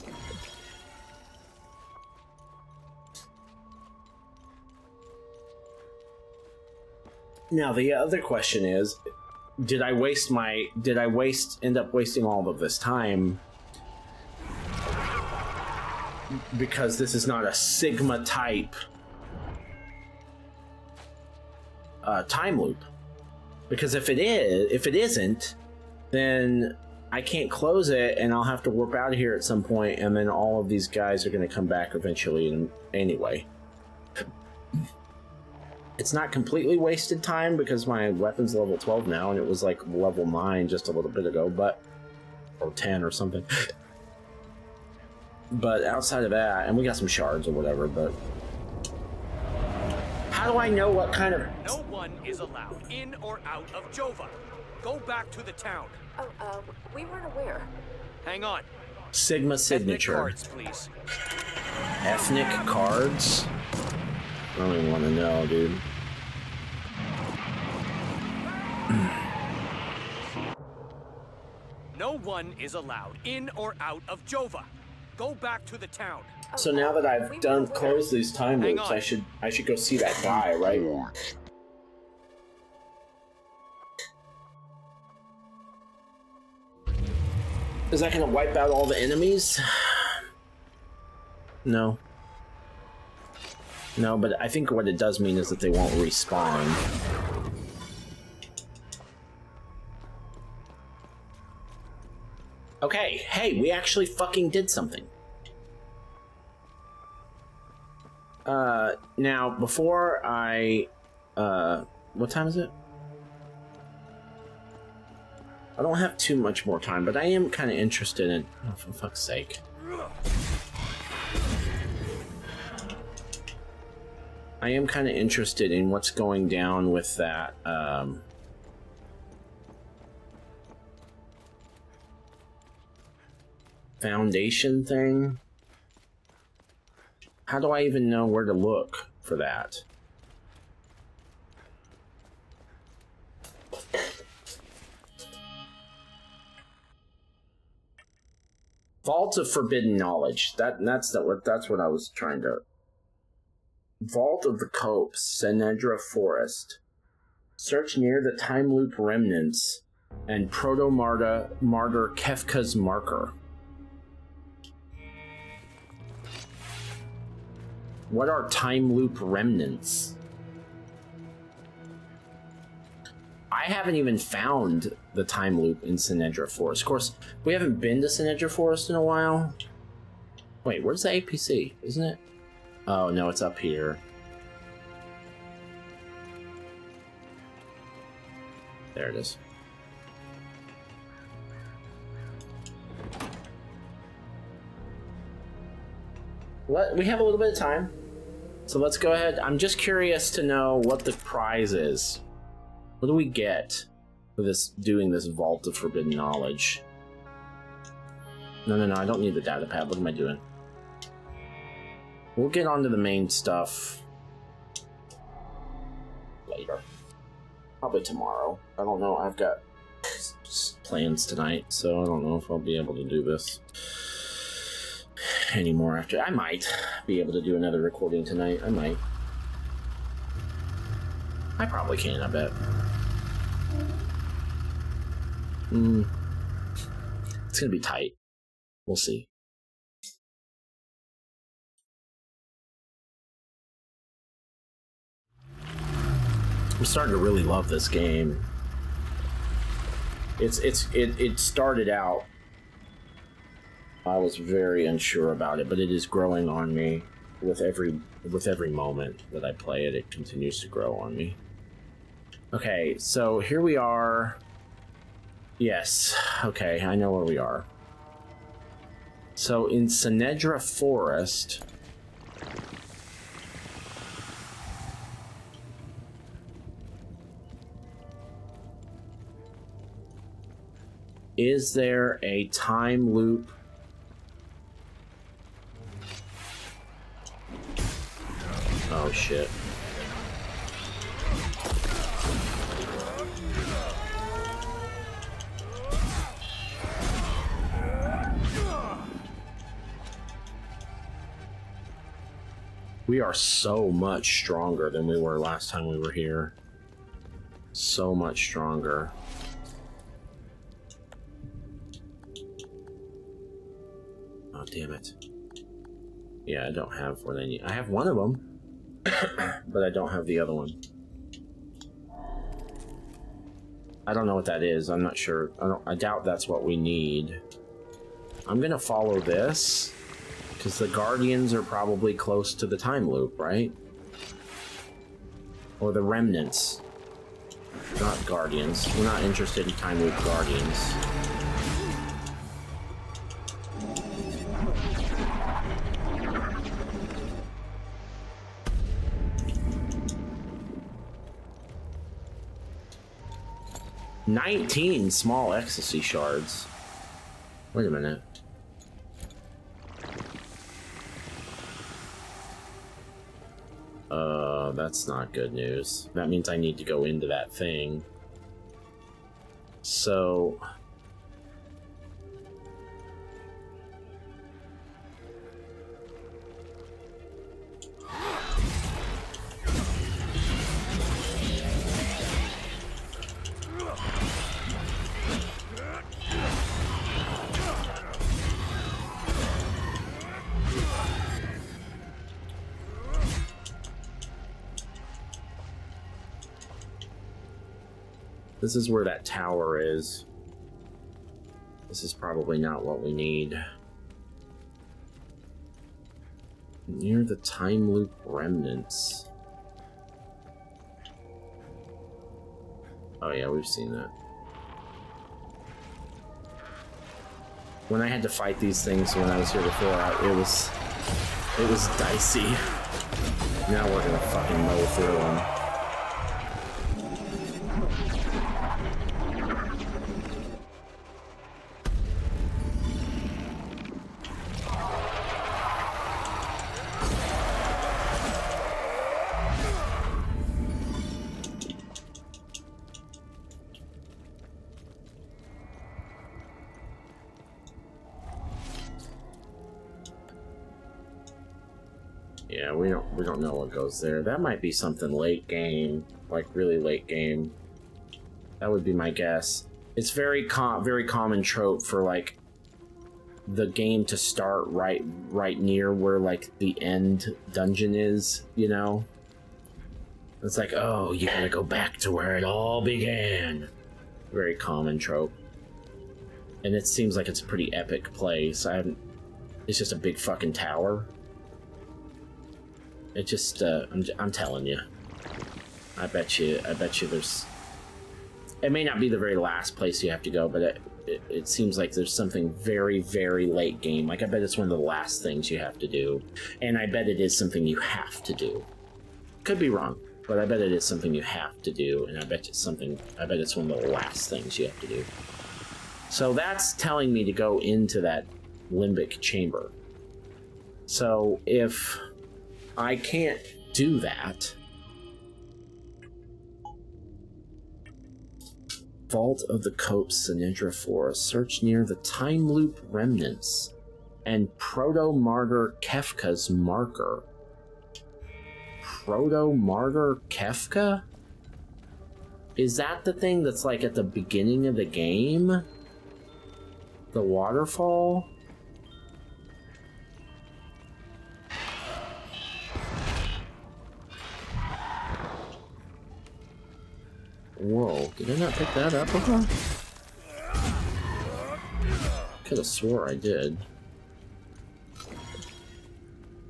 the other question is, did I end up wasting all of this time because this is not a Sigma type time loop? Because if it isn't, then I can't close it, and I'll have to warp out of here at some point, and then all of these guys are going to come back eventually anyway. It's not completely wasted time, because my weapon's level 12 now, and it was like level 9 just a little bit ago, or 10 or something. But outside of that, and we got some shards or whatever, but... How do I know what kind of... No one is allowed in or out of Jova. Go back to the town. Oh, we weren't aware. Hang on. Sigma signature. Ethnic cards, please. Ethnic cards? I don't even want to know, dude. No one is allowed in or out of Jova. Go back to the town. So now that I've closed these time loops, I should go see that guy, right? Is that gonna wipe out all the enemies? No. No, but I think what it does mean is that they won't respawn. Okay, hey, we actually fucking did something. Now, before I... what time is it? I don't have too much more time, but I am kind of interested in... Oh, for fuck's sake. I am kind of interested in what's going down with that, foundation thing. How do I even know where to look for that? Vault of Forbidden Knowledge. That's what I was trying to... Vault of the Copse, Senedra Forest. Search near the Timeloop remnants and Proto-Martyr Kefka's marker. What are Timeloop remnants? I haven't even found the Timeloop in Senedra Forest. Of course, we haven't been to Senedra Forest in a while. Wait, where's the APC? Isn't it? Oh, no, it's up here. There it is. We have a little bit of time. So let's go ahead. I'm just curious to know what the prize is. What do we get for this, doing this Vault of Forbidden Knowledge? No, I don't need the data pad. What am I doing? We'll get onto the main stuff later. Probably tomorrow. I don't know. I've got plans tonight, so I don't know if I'll be able to do this anymore after. I might be able to do another recording tonight. I might. I probably can, I bet. It's gonna be tight. We'll see. I'm starting to really love this game. It started out, I was very unsure about it, but it is growing on me with every moment that I play it. It continues to grow on me. Okay, so here we are. Yes, okay, I know where we are. So in Senedra Forest, is there a time loop? Oh shit. We are so much stronger than we were last time we were here. So much stronger. Oh, damn it. Yeah, I don't have what I need. I have one of them, but I don't have the other one. I don't know what that is. I'm not sure. I doubt that's what we need. I'm gonna follow this, because the Guardians are probably close to the time loop, right? Or the Remnants. Not Guardians. We're not interested in time loop Guardians. $19 small ecstasy shards. Wait a minute. That's not good news. That means I need to go into that thing. So... this is where that tower is. This is probably not what we need. Near the time loop remnants. Oh yeah, we've seen that. When I had to fight these things when I was here before, it was dicey. Now we're gonna fucking mow through them. Yeah, we don't know what goes there. That might be something late game, like really late game. That would be my guess. It's very common trope for like the game to start right near where like the end dungeon is, you know? It's like, oh, you gotta go back to where it all began. Very common trope. And it seems like it's a pretty epic place. It's just a big fucking tower. It just, I'm telling you. I bet you there's... It may not be the very last place you have to go, but it seems like there's something very, very late game. Like, I bet it's one of the last things you have to do. And I bet it is something you have to do. Could be wrong, but I bet it is something you have to do, and I bet it's one of the last things you have to do. So that's telling me to go into that limbic chamber. So if I can't do that... Vault of the Copse Sinidra Forest. Search near the Timeloop remnants and Proto-Martyr Kefka's marker. Proto-Martyr Kefka? Is that the thing that's like at the beginning of the game? The waterfall? Whoa, did I not pick that up? Could have swore I did.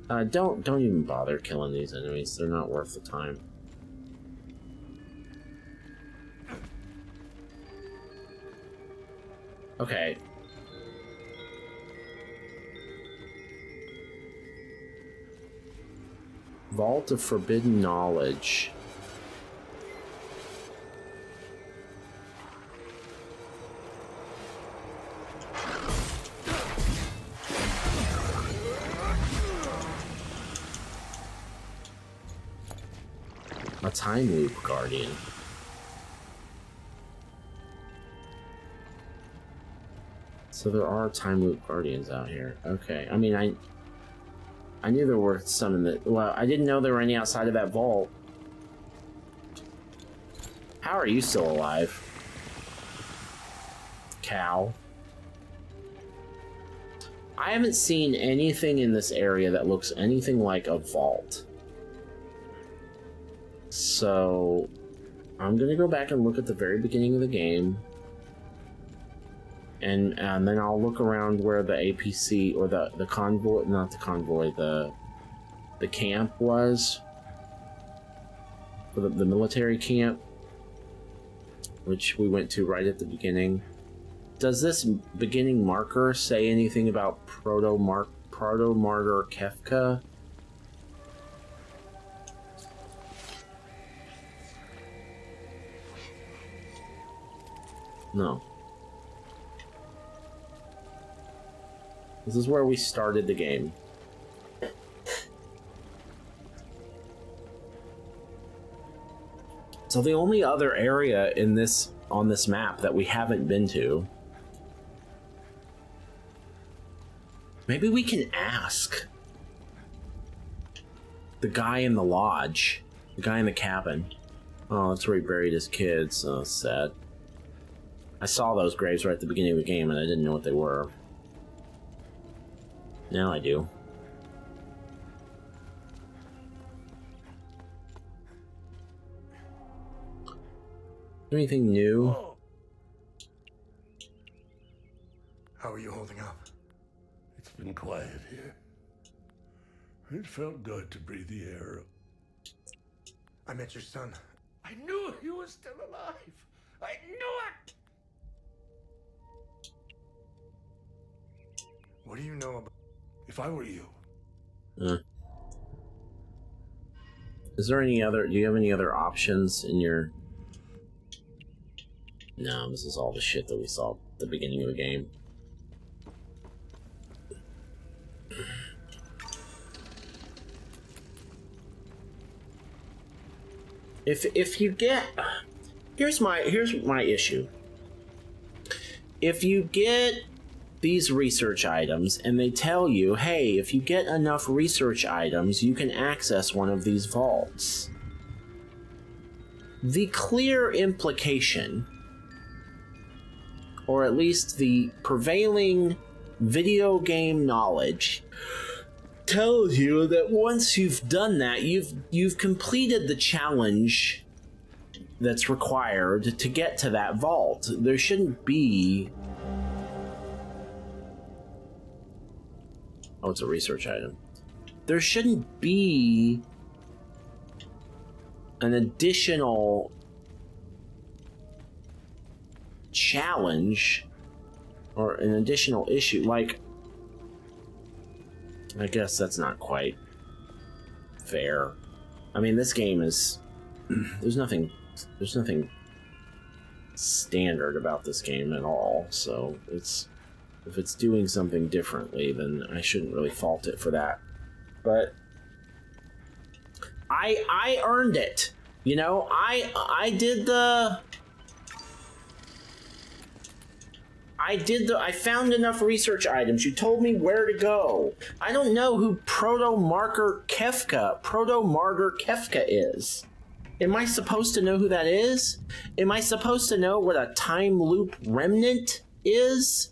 Don't even bother killing these enemies. They're not worth the time. Okay. Vault of Forbidden Knowledge. A Timeloop Guardian. So there are Timeloop Guardians out here. Okay, I mean, I knew there were some in the... Well, I didn't know there were any outside of that vault. How are you still alive? Cow. I haven't seen anything in this area that looks anything like a vault. So, I'm gonna go back and look at the very beginning of the game. And then I'll look around where the APC, or the convoy, not the convoy, the camp was. For the military camp. Which we went to right at the beginning. Does this beginning marker say anything about Proto-Martyr Kefka? No. This is where we started the game. So the only other area on this map that we haven't been to... Maybe we can ask the guy in the lodge, the guy in the cabin. Oh, that's where he buried his kids. Oh, sad. I saw those graves right at the beginning of the game and I didn't know what they were. Now I do. Anything new? How are you holding up? It's been quiet here. It felt good to breathe the air. I met your son. I knew he was still alive. I knew it! What do you know about... If I were you, Is there any other... Do you have any other options in your... No, this is all the shit that we saw at the beginning of the game. If you get... Here's my issue. If you get these research items and they tell you, hey, if you get enough research items, you can access one of these vaults. The clear implication, or at least the prevailing video game knowledge, tells you that once you've done that, you've completed the challenge that's required to get to that vault. There shouldn't be... Oh, it's a research item. There shouldn't be an additional challenge or an additional issue. Like, I guess that's not quite fair. I mean, this game is... There's nothing standard about this game at all, so it's... If it's doing something differently, then I shouldn't really fault it for that. But I earned it. You know, I found enough research items. You told me where to go. I don't know who Proto-Martyr Kefka is. Am I supposed to know who that is? Am I supposed to know what a Timeloop remnant is?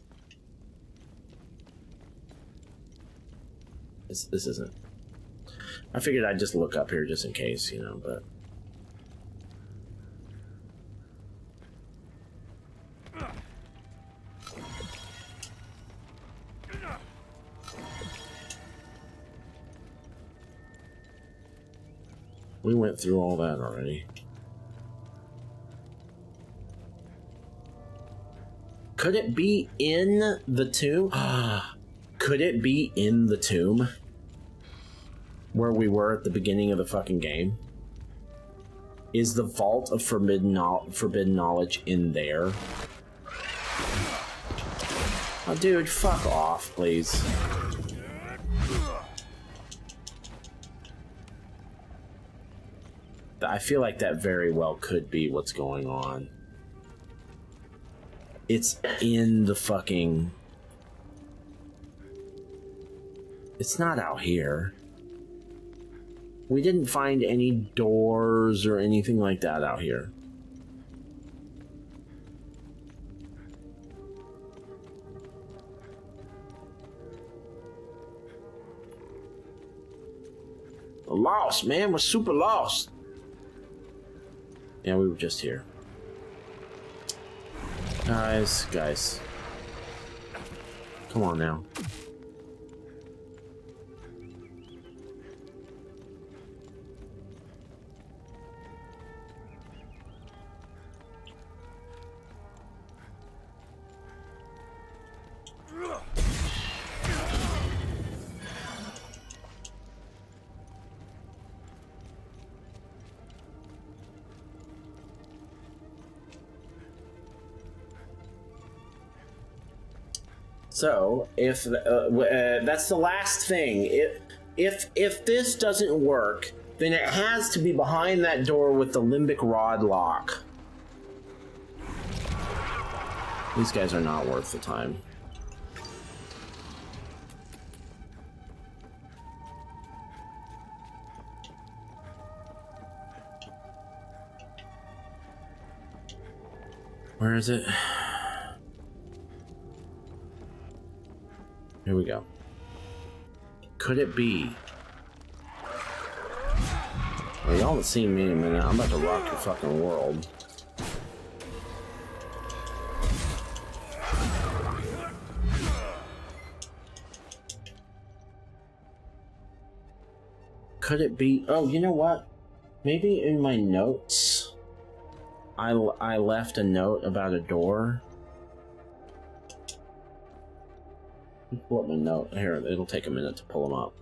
This isn't... I figured I'd just look up here just in case, you know, but... We went through all that already. Could it be in the tomb? Could it be in the tomb? Where we were at the beginning of the fucking game? Is the vault of forbidden knowledge in there? Oh, dude, fuck off, please. I feel like that very well could be what's going on. It's in the fucking... It's not out here. We didn't find any doors or anything like that out here. We're lost, man. We're super lost. Yeah, we were just here. Guys. Come on now. So, if that's the last thing, if this doesn't work, then it has to be behind that door with the limbic rod lock. These guys are not worth the time. Where is it? Here we go. Could it be? Well, y'all have seen me in a minute. I'm about to rock your fucking world. Could it be? Oh, you know what? Maybe in my notes, I left a note about a door. Pull up my note here. It'll take a minute to pull them up.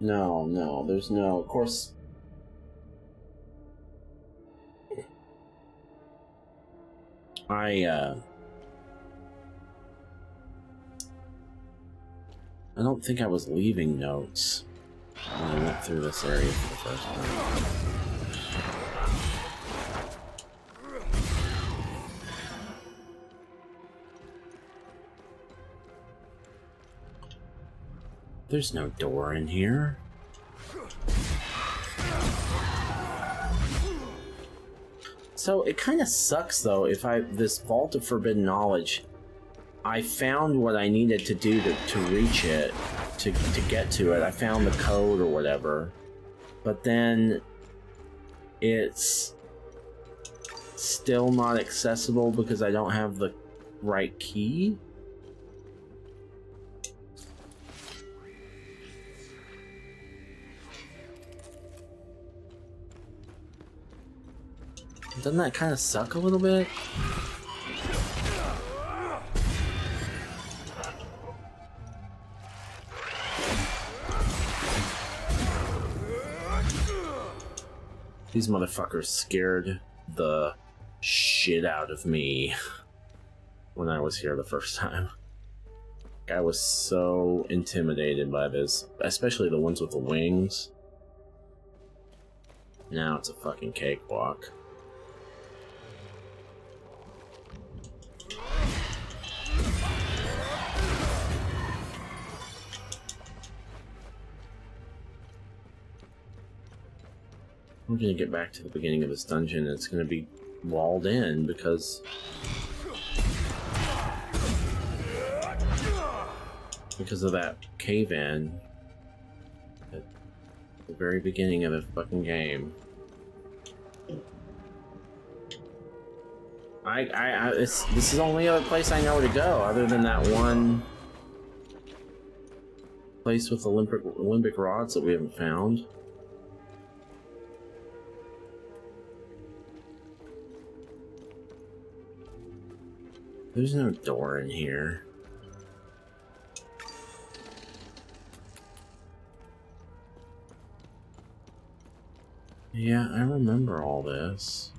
No, there's no, of course. I don't think I was leaving notes when I went through this area for the first time. There's no door in here. So it kind of sucks though if this Vault of Forbidden Knowledge, I found what I needed to do to reach it, to get to it. I found the code or whatever, but then it's still not accessible because I don't have the right key. Doesn't that kind of suck a little bit? These motherfuckers scared the shit out of me when I was here the first time. I was so intimidated by this, especially the ones with the wings. Now it's a fucking cakewalk. We're gonna get back to the beginning of this dungeon. It's gonna be walled in because of that cave-in at the very beginning of the fucking game. This is the only other place I know where to go other than that one place with Olympic rods that we haven't found. There's no door in here. Yeah, I remember all this.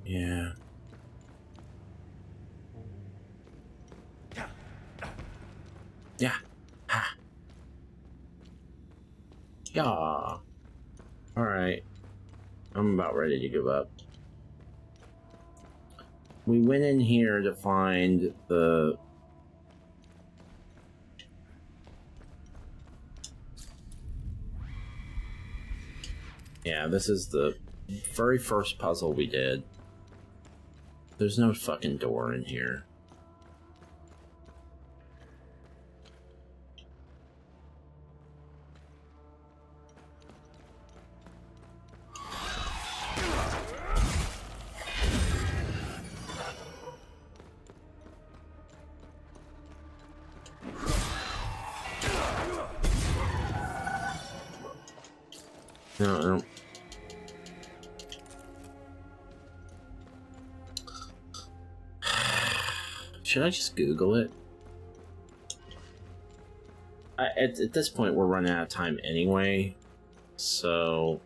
Yeah. Yeah. Ha. Yeah. Alright. I'm about ready to give up. We went in here to find the... Yeah, this is the very first puzzle we did. There's no fucking door in here. No. Should I just Google it? At this point, we're running out of time anyway, so...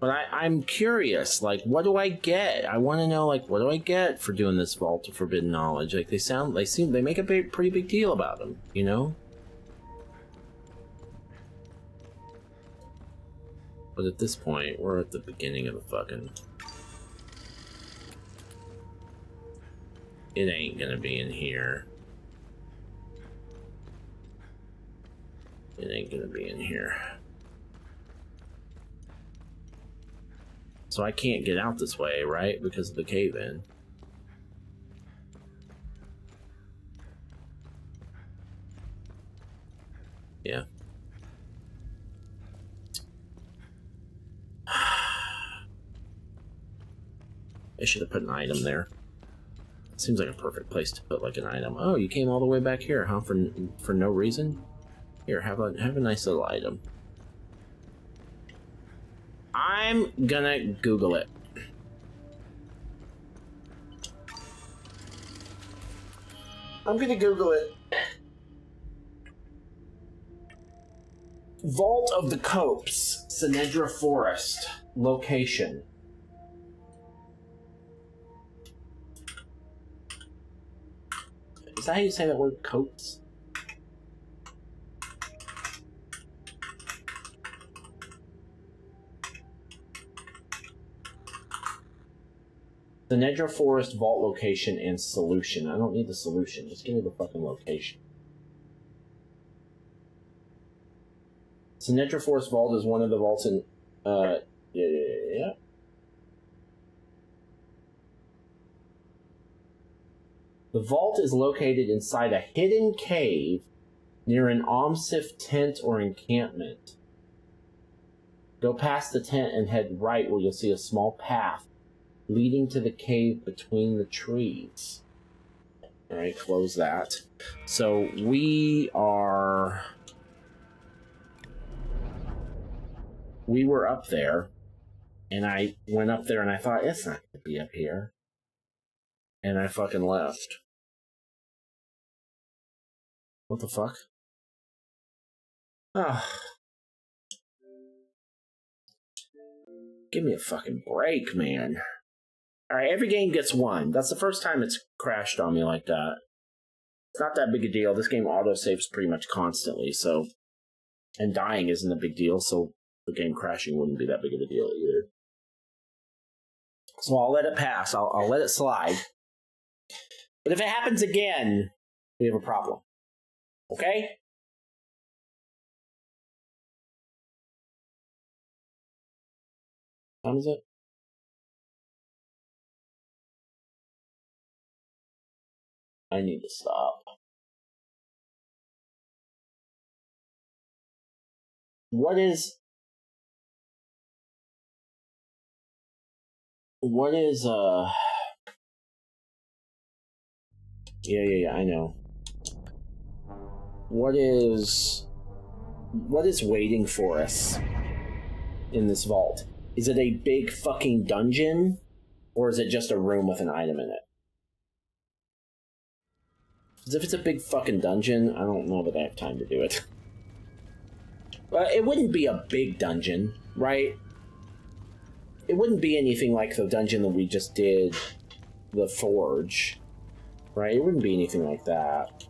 But I'm curious, like, what do I get? I want to know, like, what do I get for doing this Vault of Forbidden Knowledge? Like, they make a pretty big deal about them, you know? But at this point, we're at the beginning of the fucking... It ain't gonna be in here. It It ain't gonna be in here. So I can't get out this way, right? Because of the cave-in. Yeah. I should have put an item there. Seems like a perfect place to put like an item. Oh, you came all the way back here, huh? For no reason? Here, have a nice little item. I'm gonna Google it. I'm gonna Google it. Vault of the Copse, Sinedra Forest, location. Is that how you say that word, copse? Sinedra Forest vault location and solution. I don't need the solution. Just give me the fucking location. Sinedra Forest vault is one of the vaults in. Yeah. The vault is located inside a hidden cave near an Omsif tent or encampment. Go past the tent and head right where you'll see a small path leading to the cave between the trees. Alright, close that. So we were up there, and I went up there and I thought, it's not going to be up here. And I fucking left. What the fuck? Ah. Give me a fucking break, man. Alright, every game gets one. That's the first time it's crashed on me like that. It's not that big a deal. This game autosaves pretty much constantly, so... And dying isn't a big deal, so the game crashing wouldn't be that big of a deal either. So I'll let it pass. I'll let it slide. But if it happens again, we have a problem. Okay? What time is it? I need to stop. What is yeah, I know. What is waiting for us in this vault? Is it a big fucking dungeon, or is it just a room with an item in it? Because if it's a big fucking dungeon, I don't know that I have time to do it. Well, it wouldn't be a big dungeon, right? It wouldn't be anything like the dungeon that we just did, the Forge, right? It wouldn't be anything like that.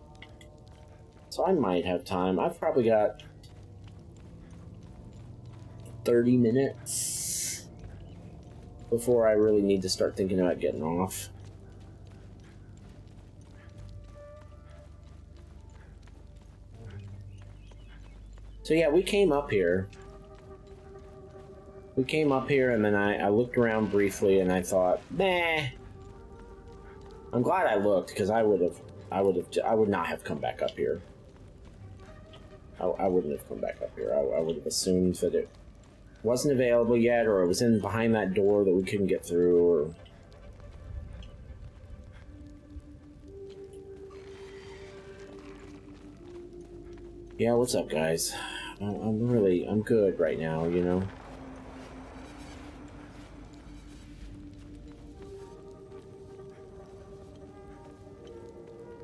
So I might have time. I've probably got 30 minutes before I really need to start thinking about getting off. So yeah, we came up here. We came up here, and then I looked around briefly, and I thought, nah. I'm glad I looked, because I would not have come back up here. I wouldn't have come back up here. I would have assumed that it wasn't available yet, or it was in behind that door that we couldn't get through, or... Yeah, what's up, guys? I'm good right now, you know?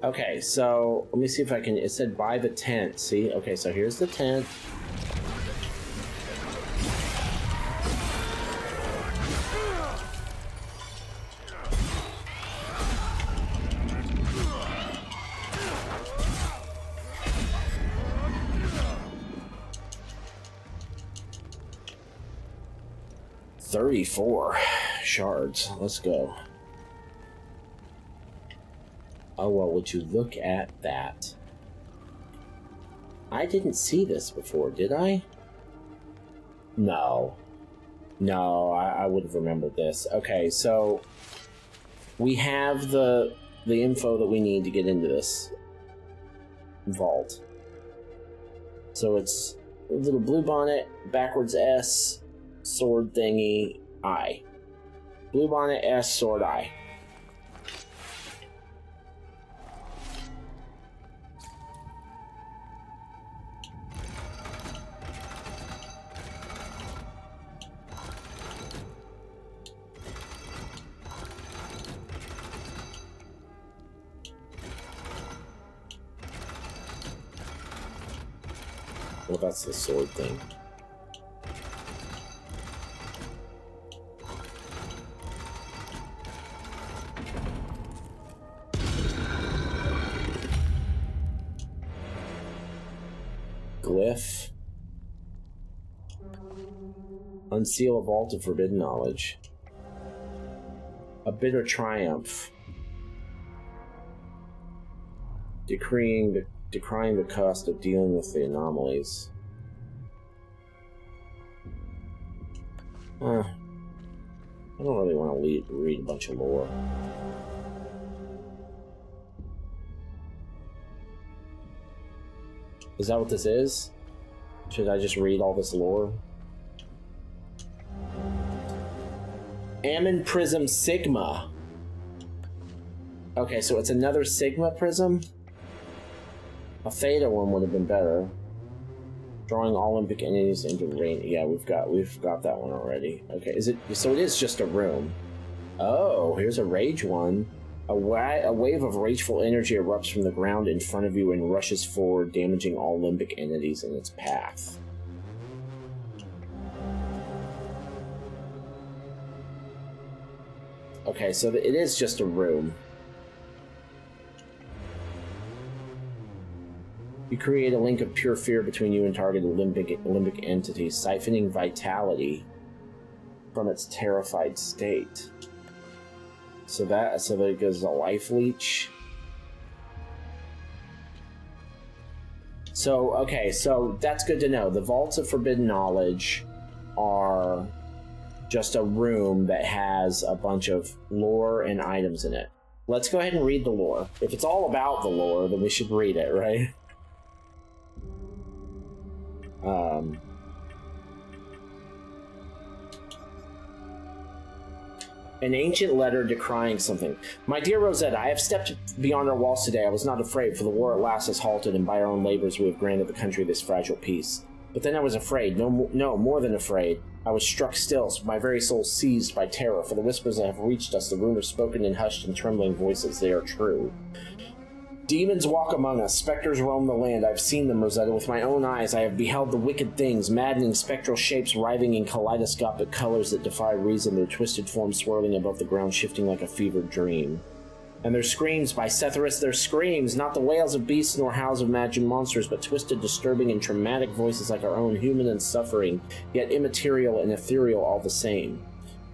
Okay, so let me see if I can... It said buy the tent, see? Okay, so here's the tent. $34 shards. Let's go. Oh, well, would you look at that? I didn't see this before, did I? No. No, I would have remembered this. Okay, so we have the info that we need to get into this vault. So it's a little blue bonnet, backwards S, sword thingy, I. Blue bonnet, S, sword, I. Well, that's the sword thing. Glyph. Unseal a vault of forbidden knowledge. A bitter triumph. Decrying the cost of dealing with the anomalies. I don't really want to read a bunch of lore. Is that what this is? Should I just read all this lore? Ammon Prism Sigma. Okay, so it's another Sigma Prism? A Theta one would have been better. Drawing all Olympic entities into rain. Yeah, we've got that one already. Okay, is it? So it is just a room. Oh, here's a rage one. A wave of rageful energy erupts from the ground in front of you and rushes forward, damaging all limbic entities in its path. Okay, so it is just a room. You create a link of pure fear between you and targeted limbic entities, siphoning vitality from its terrified state. So that it goes a life leech. So, okay, so that's good to know. The Vaults of Forbidden Knowledge are just a room that has a bunch of lore and items in it. Let's go ahead and read the lore. If it's all about the lore, then we should read it, right? An ancient letter decrying something. My dear Rosetta, I have stepped beyond our walls today. I was not afraid, for the war at last has halted, and by our own labors we have granted the country this fragile peace. But then I was afraid, no, more than afraid. I was struck still, my very soul seized by terror, for the whispers that have reached us, the rumors spoken in hushed and trembling voices, they are true. Demons walk among us, specters roam the land. I've seen them, Rosetta. With my own eyes, I have beheld the wicked things, maddening spectral shapes writhing in kaleidoscopic colors that defy reason, their twisted forms swirling above the ground, shifting like a fevered dream. And their screams, by Setherus, their screams, not the wails of beasts nor howls of imagined monsters, but twisted, disturbing, and traumatic voices like our own, human and suffering, yet immaterial and ethereal all the same.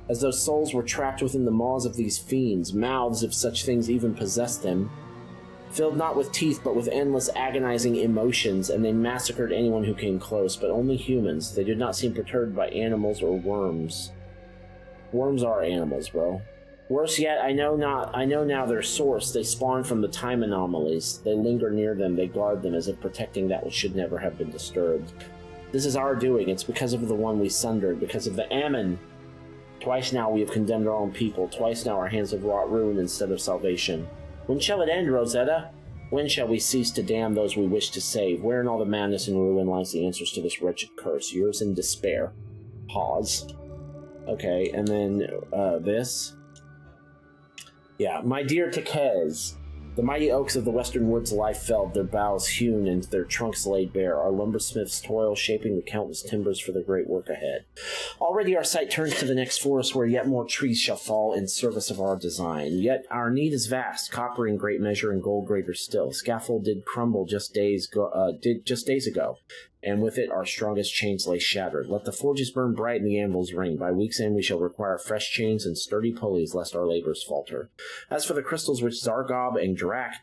As though souls were trapped within the maws of these fiends, mouths, if such things even possessed them, filled not with teeth, but with endless agonizing emotions, and they massacred anyone who came close, but only humans. They did not seem perturbed by animals or worms. Worms are animals, bro. Worse yet, I know now their source. They spawn from the time anomalies. They linger near them, they guard them, as if protecting that which should never have been disturbed. This is our doing. It's because of the one we sundered, because of the Ammon. Twice now we have condemned our own people. Twice now our hands have wrought ruin instead of salvation. When shall it end, Rosetta? When shall we cease to damn those we wish to save? Where in all the madness and ruin lies the answers to this wretched curse? Yours in despair. Pause. Okay, and then, this. Yeah, my dear Takez, the mighty oaks of the western woods lie felled, their boughs hewn and their trunks laid bare, our lumbersmiths toil, shaping the countless timbers for the great work ahead. Already our sight turns to the next forest, where yet more trees shall fall in service of our design. Yet our need is vast, copper in great measure and gold greater still. Scaffold did crumble just days ago, and with it our strongest chains lay shattered. Let the forges burn bright and the anvils ring. By week's end we shall require fresh chains and sturdy pulleys, lest our labors falter. As for the crystals which Zargob and Drax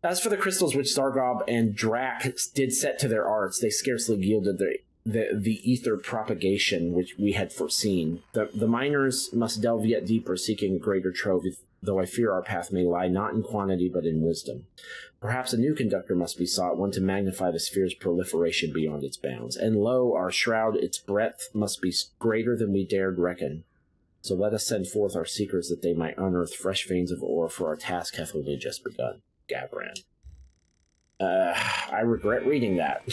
As for the crystals which Zargob and Drak did set to their arts, they scarcely yielded the ether propagation which we had foreseen. The miners must delve yet deeper, seeking a greater trove, though I fear our path may lie not in quantity but in wisdom. Perhaps a new conductor must be sought, one to magnify the sphere's proliferation beyond its bounds. And lo, our shroud, its breadth must be greater than we dared reckon. So let us send forth our seekers that they might unearth fresh veins of ore, for our task hath only just begun. Gabran. I regret reading that.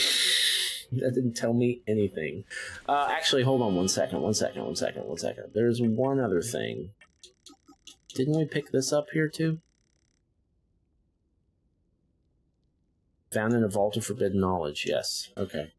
That didn't tell me anything. Actually, hold on one second. There's one other thing. Didn't we pick this up here too? Found in a vault of forbidden knowledge. Yes. Okay.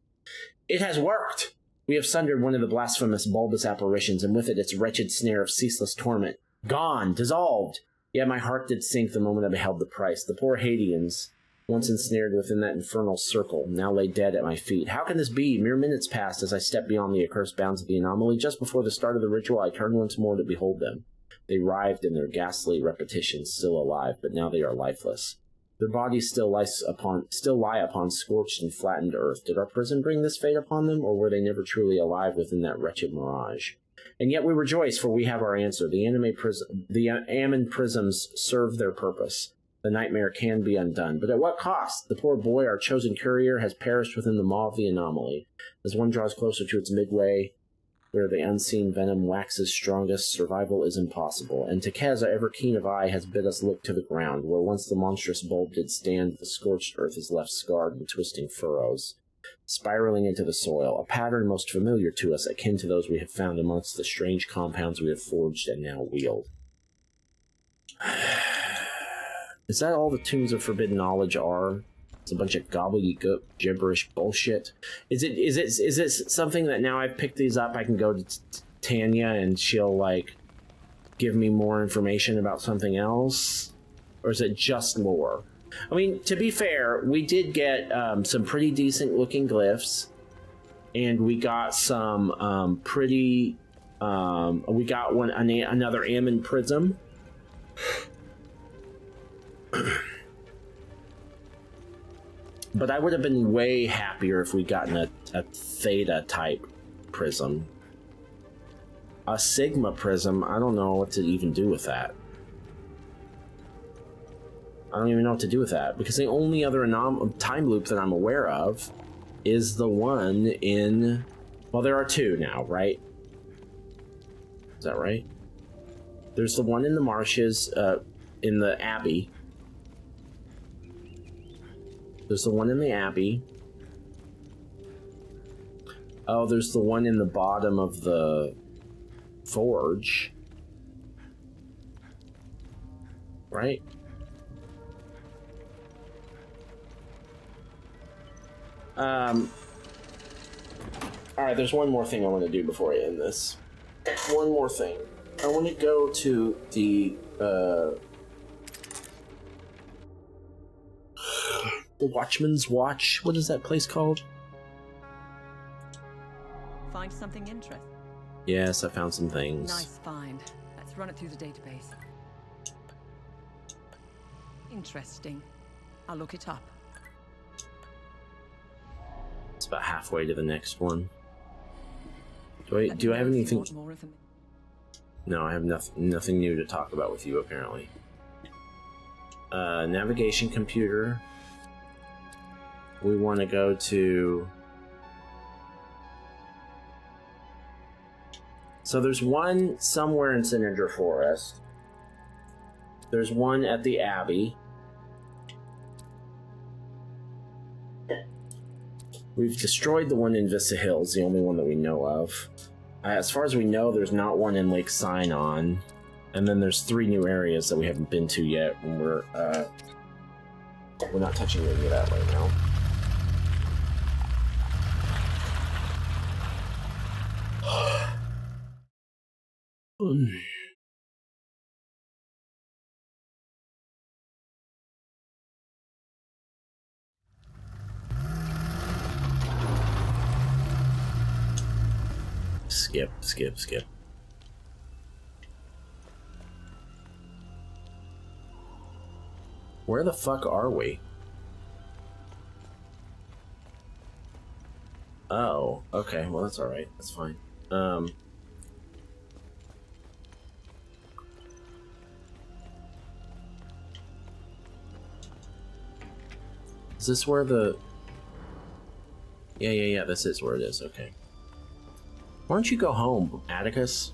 It has worked! We have sundered one of the blasphemous bulbous apparitions, and with it its wretched snare of ceaseless torment. Gone! Dissolved! Yet my heart did sink the moment I beheld the price. The poor Hadians, once ensnared within that infernal circle, now lay dead at my feet. How can this be? Mere minutes passed as I stepped beyond the accursed bounds of the anomaly. Just before the start of the ritual, I turned once more to behold them. They writhed in their ghastly repetitions, still alive, but now they are lifeless. Their bodies still lie upon scorched and flattened earth. Did our prison bring this fate upon them, or were they never truly alive within that wretched mirage? And yet we rejoice, for we have our answer. The Ammon prisms serve their purpose. The nightmare can be undone. But at what cost? The poor boy, our chosen courier, has perished within the maw of the anomaly. As one draws closer to its midway, where the unseen venom waxes strongest, survival is impossible. And Acasa, ever keen of eye, has bid us look to the ground. Where once the monstrous bulb did stand, the scorched earth is left scarred in twisting furrows, spiraling into the soil, a pattern most familiar to us, akin to those we have found amongst the strange compounds we have forged and now wield. Is that all the tombs of forbidden knowledge are? It's a bunch of gobbledygook gibberish bullshit. Is it something that now I've picked these up, I can go to Tanya and she'll like give me more information about something else? Or is it just lore? I mean, to be fair, we did get some pretty decent looking glyphs, and we got some we got another Ammon prism. But I would have been way happier if we'd gotten a Theta type prism. A Sigma prism, I don't know what to even do with that. I don't even know what to do with that, because the only other time loop that I'm aware of is the one in... Well, there are two now, right? Is that right? There's the one in the Marshes, in the Abbey. There's the one in the Abbey. Oh, there's the one in the bottom of the forge. Right? Alright, there's one more thing I want to do before I end this. One more thing. I want to go to the Watchman's Watch. What is that place called? Find something interesting? Yes, I found some things. Nice find. Let's run it through the database. Interesting. I'll look it up. It's about halfway to the next one. Do I have anything? No, I have nothing new to talk about with you, apparently. Navigation computer. We want to go to... So there's one somewhere in Synerger Forest. There's one at the Abbey. We've destroyed the one in Vista Hills, the only one that we know of. As far as we know, there's not one in Lake Sinon. And then there's 3 new areas that we haven't been to yet, and we're not touching any of that right now. Skip. Where the fuck are we? Oh, okay. Well, that's alright. That's fine. Is this where the... Yeah, this is where it is. Okay. Why don't you go home, Atticus?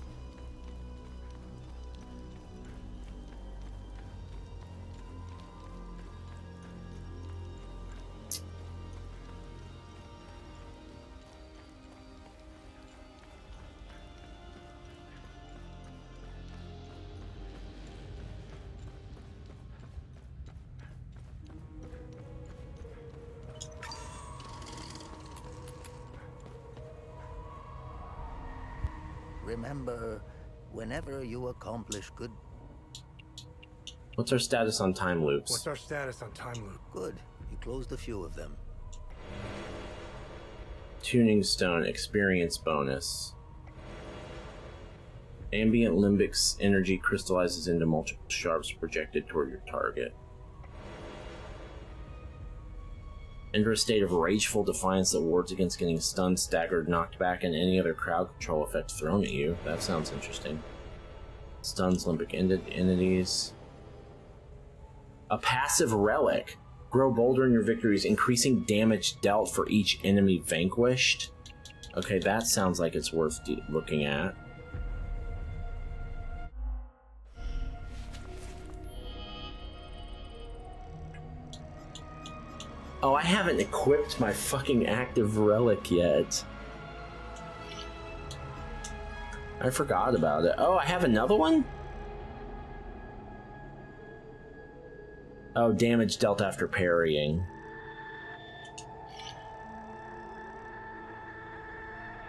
Remember, whenever you accomplish good... What's our status on time loops? What's our status on Timeloop? Good. You closed a few of them. Tuning stone, experience bonus. Ambient limbic's energy crystallizes into multiple shards projected toward your target. Enter a state of rageful defiance that wards against getting stunned, staggered, knocked back, and any other crowd control effect thrown at you. That sounds interesting. Stuns limbic entities. A passive relic. Grow bolder in your victories, increasing damage dealt for each enemy vanquished. Okay, that sounds like it's worth looking at. Oh, I haven't equipped my fucking active relic yet. I forgot about it. Oh, I have another one? Oh, damage dealt after parrying.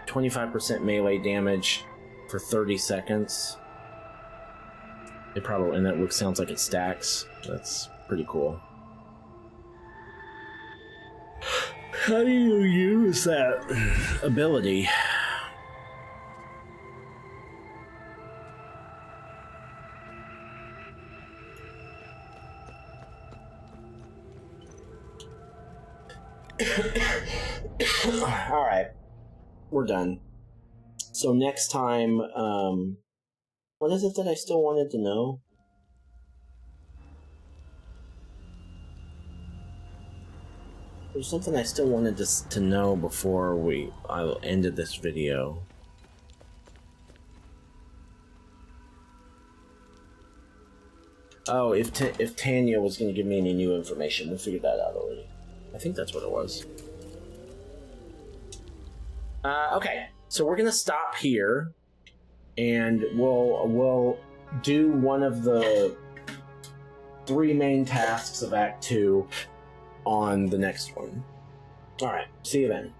25% melee damage for 30 seconds. It probably, and that sounds like it stacks. That's pretty cool. How do you use that ability? Alright. We're done. So next time, what is it that I still wanted to know? There's something I still wanted to know before I ended this video. Oh, if Tanya was going to give me any new information, we figured that out already. I think that's what it was. Okay, so we're going to stop here, and we'll do one of the 3 main tasks of Act 2 on the next one. Alright, see you then.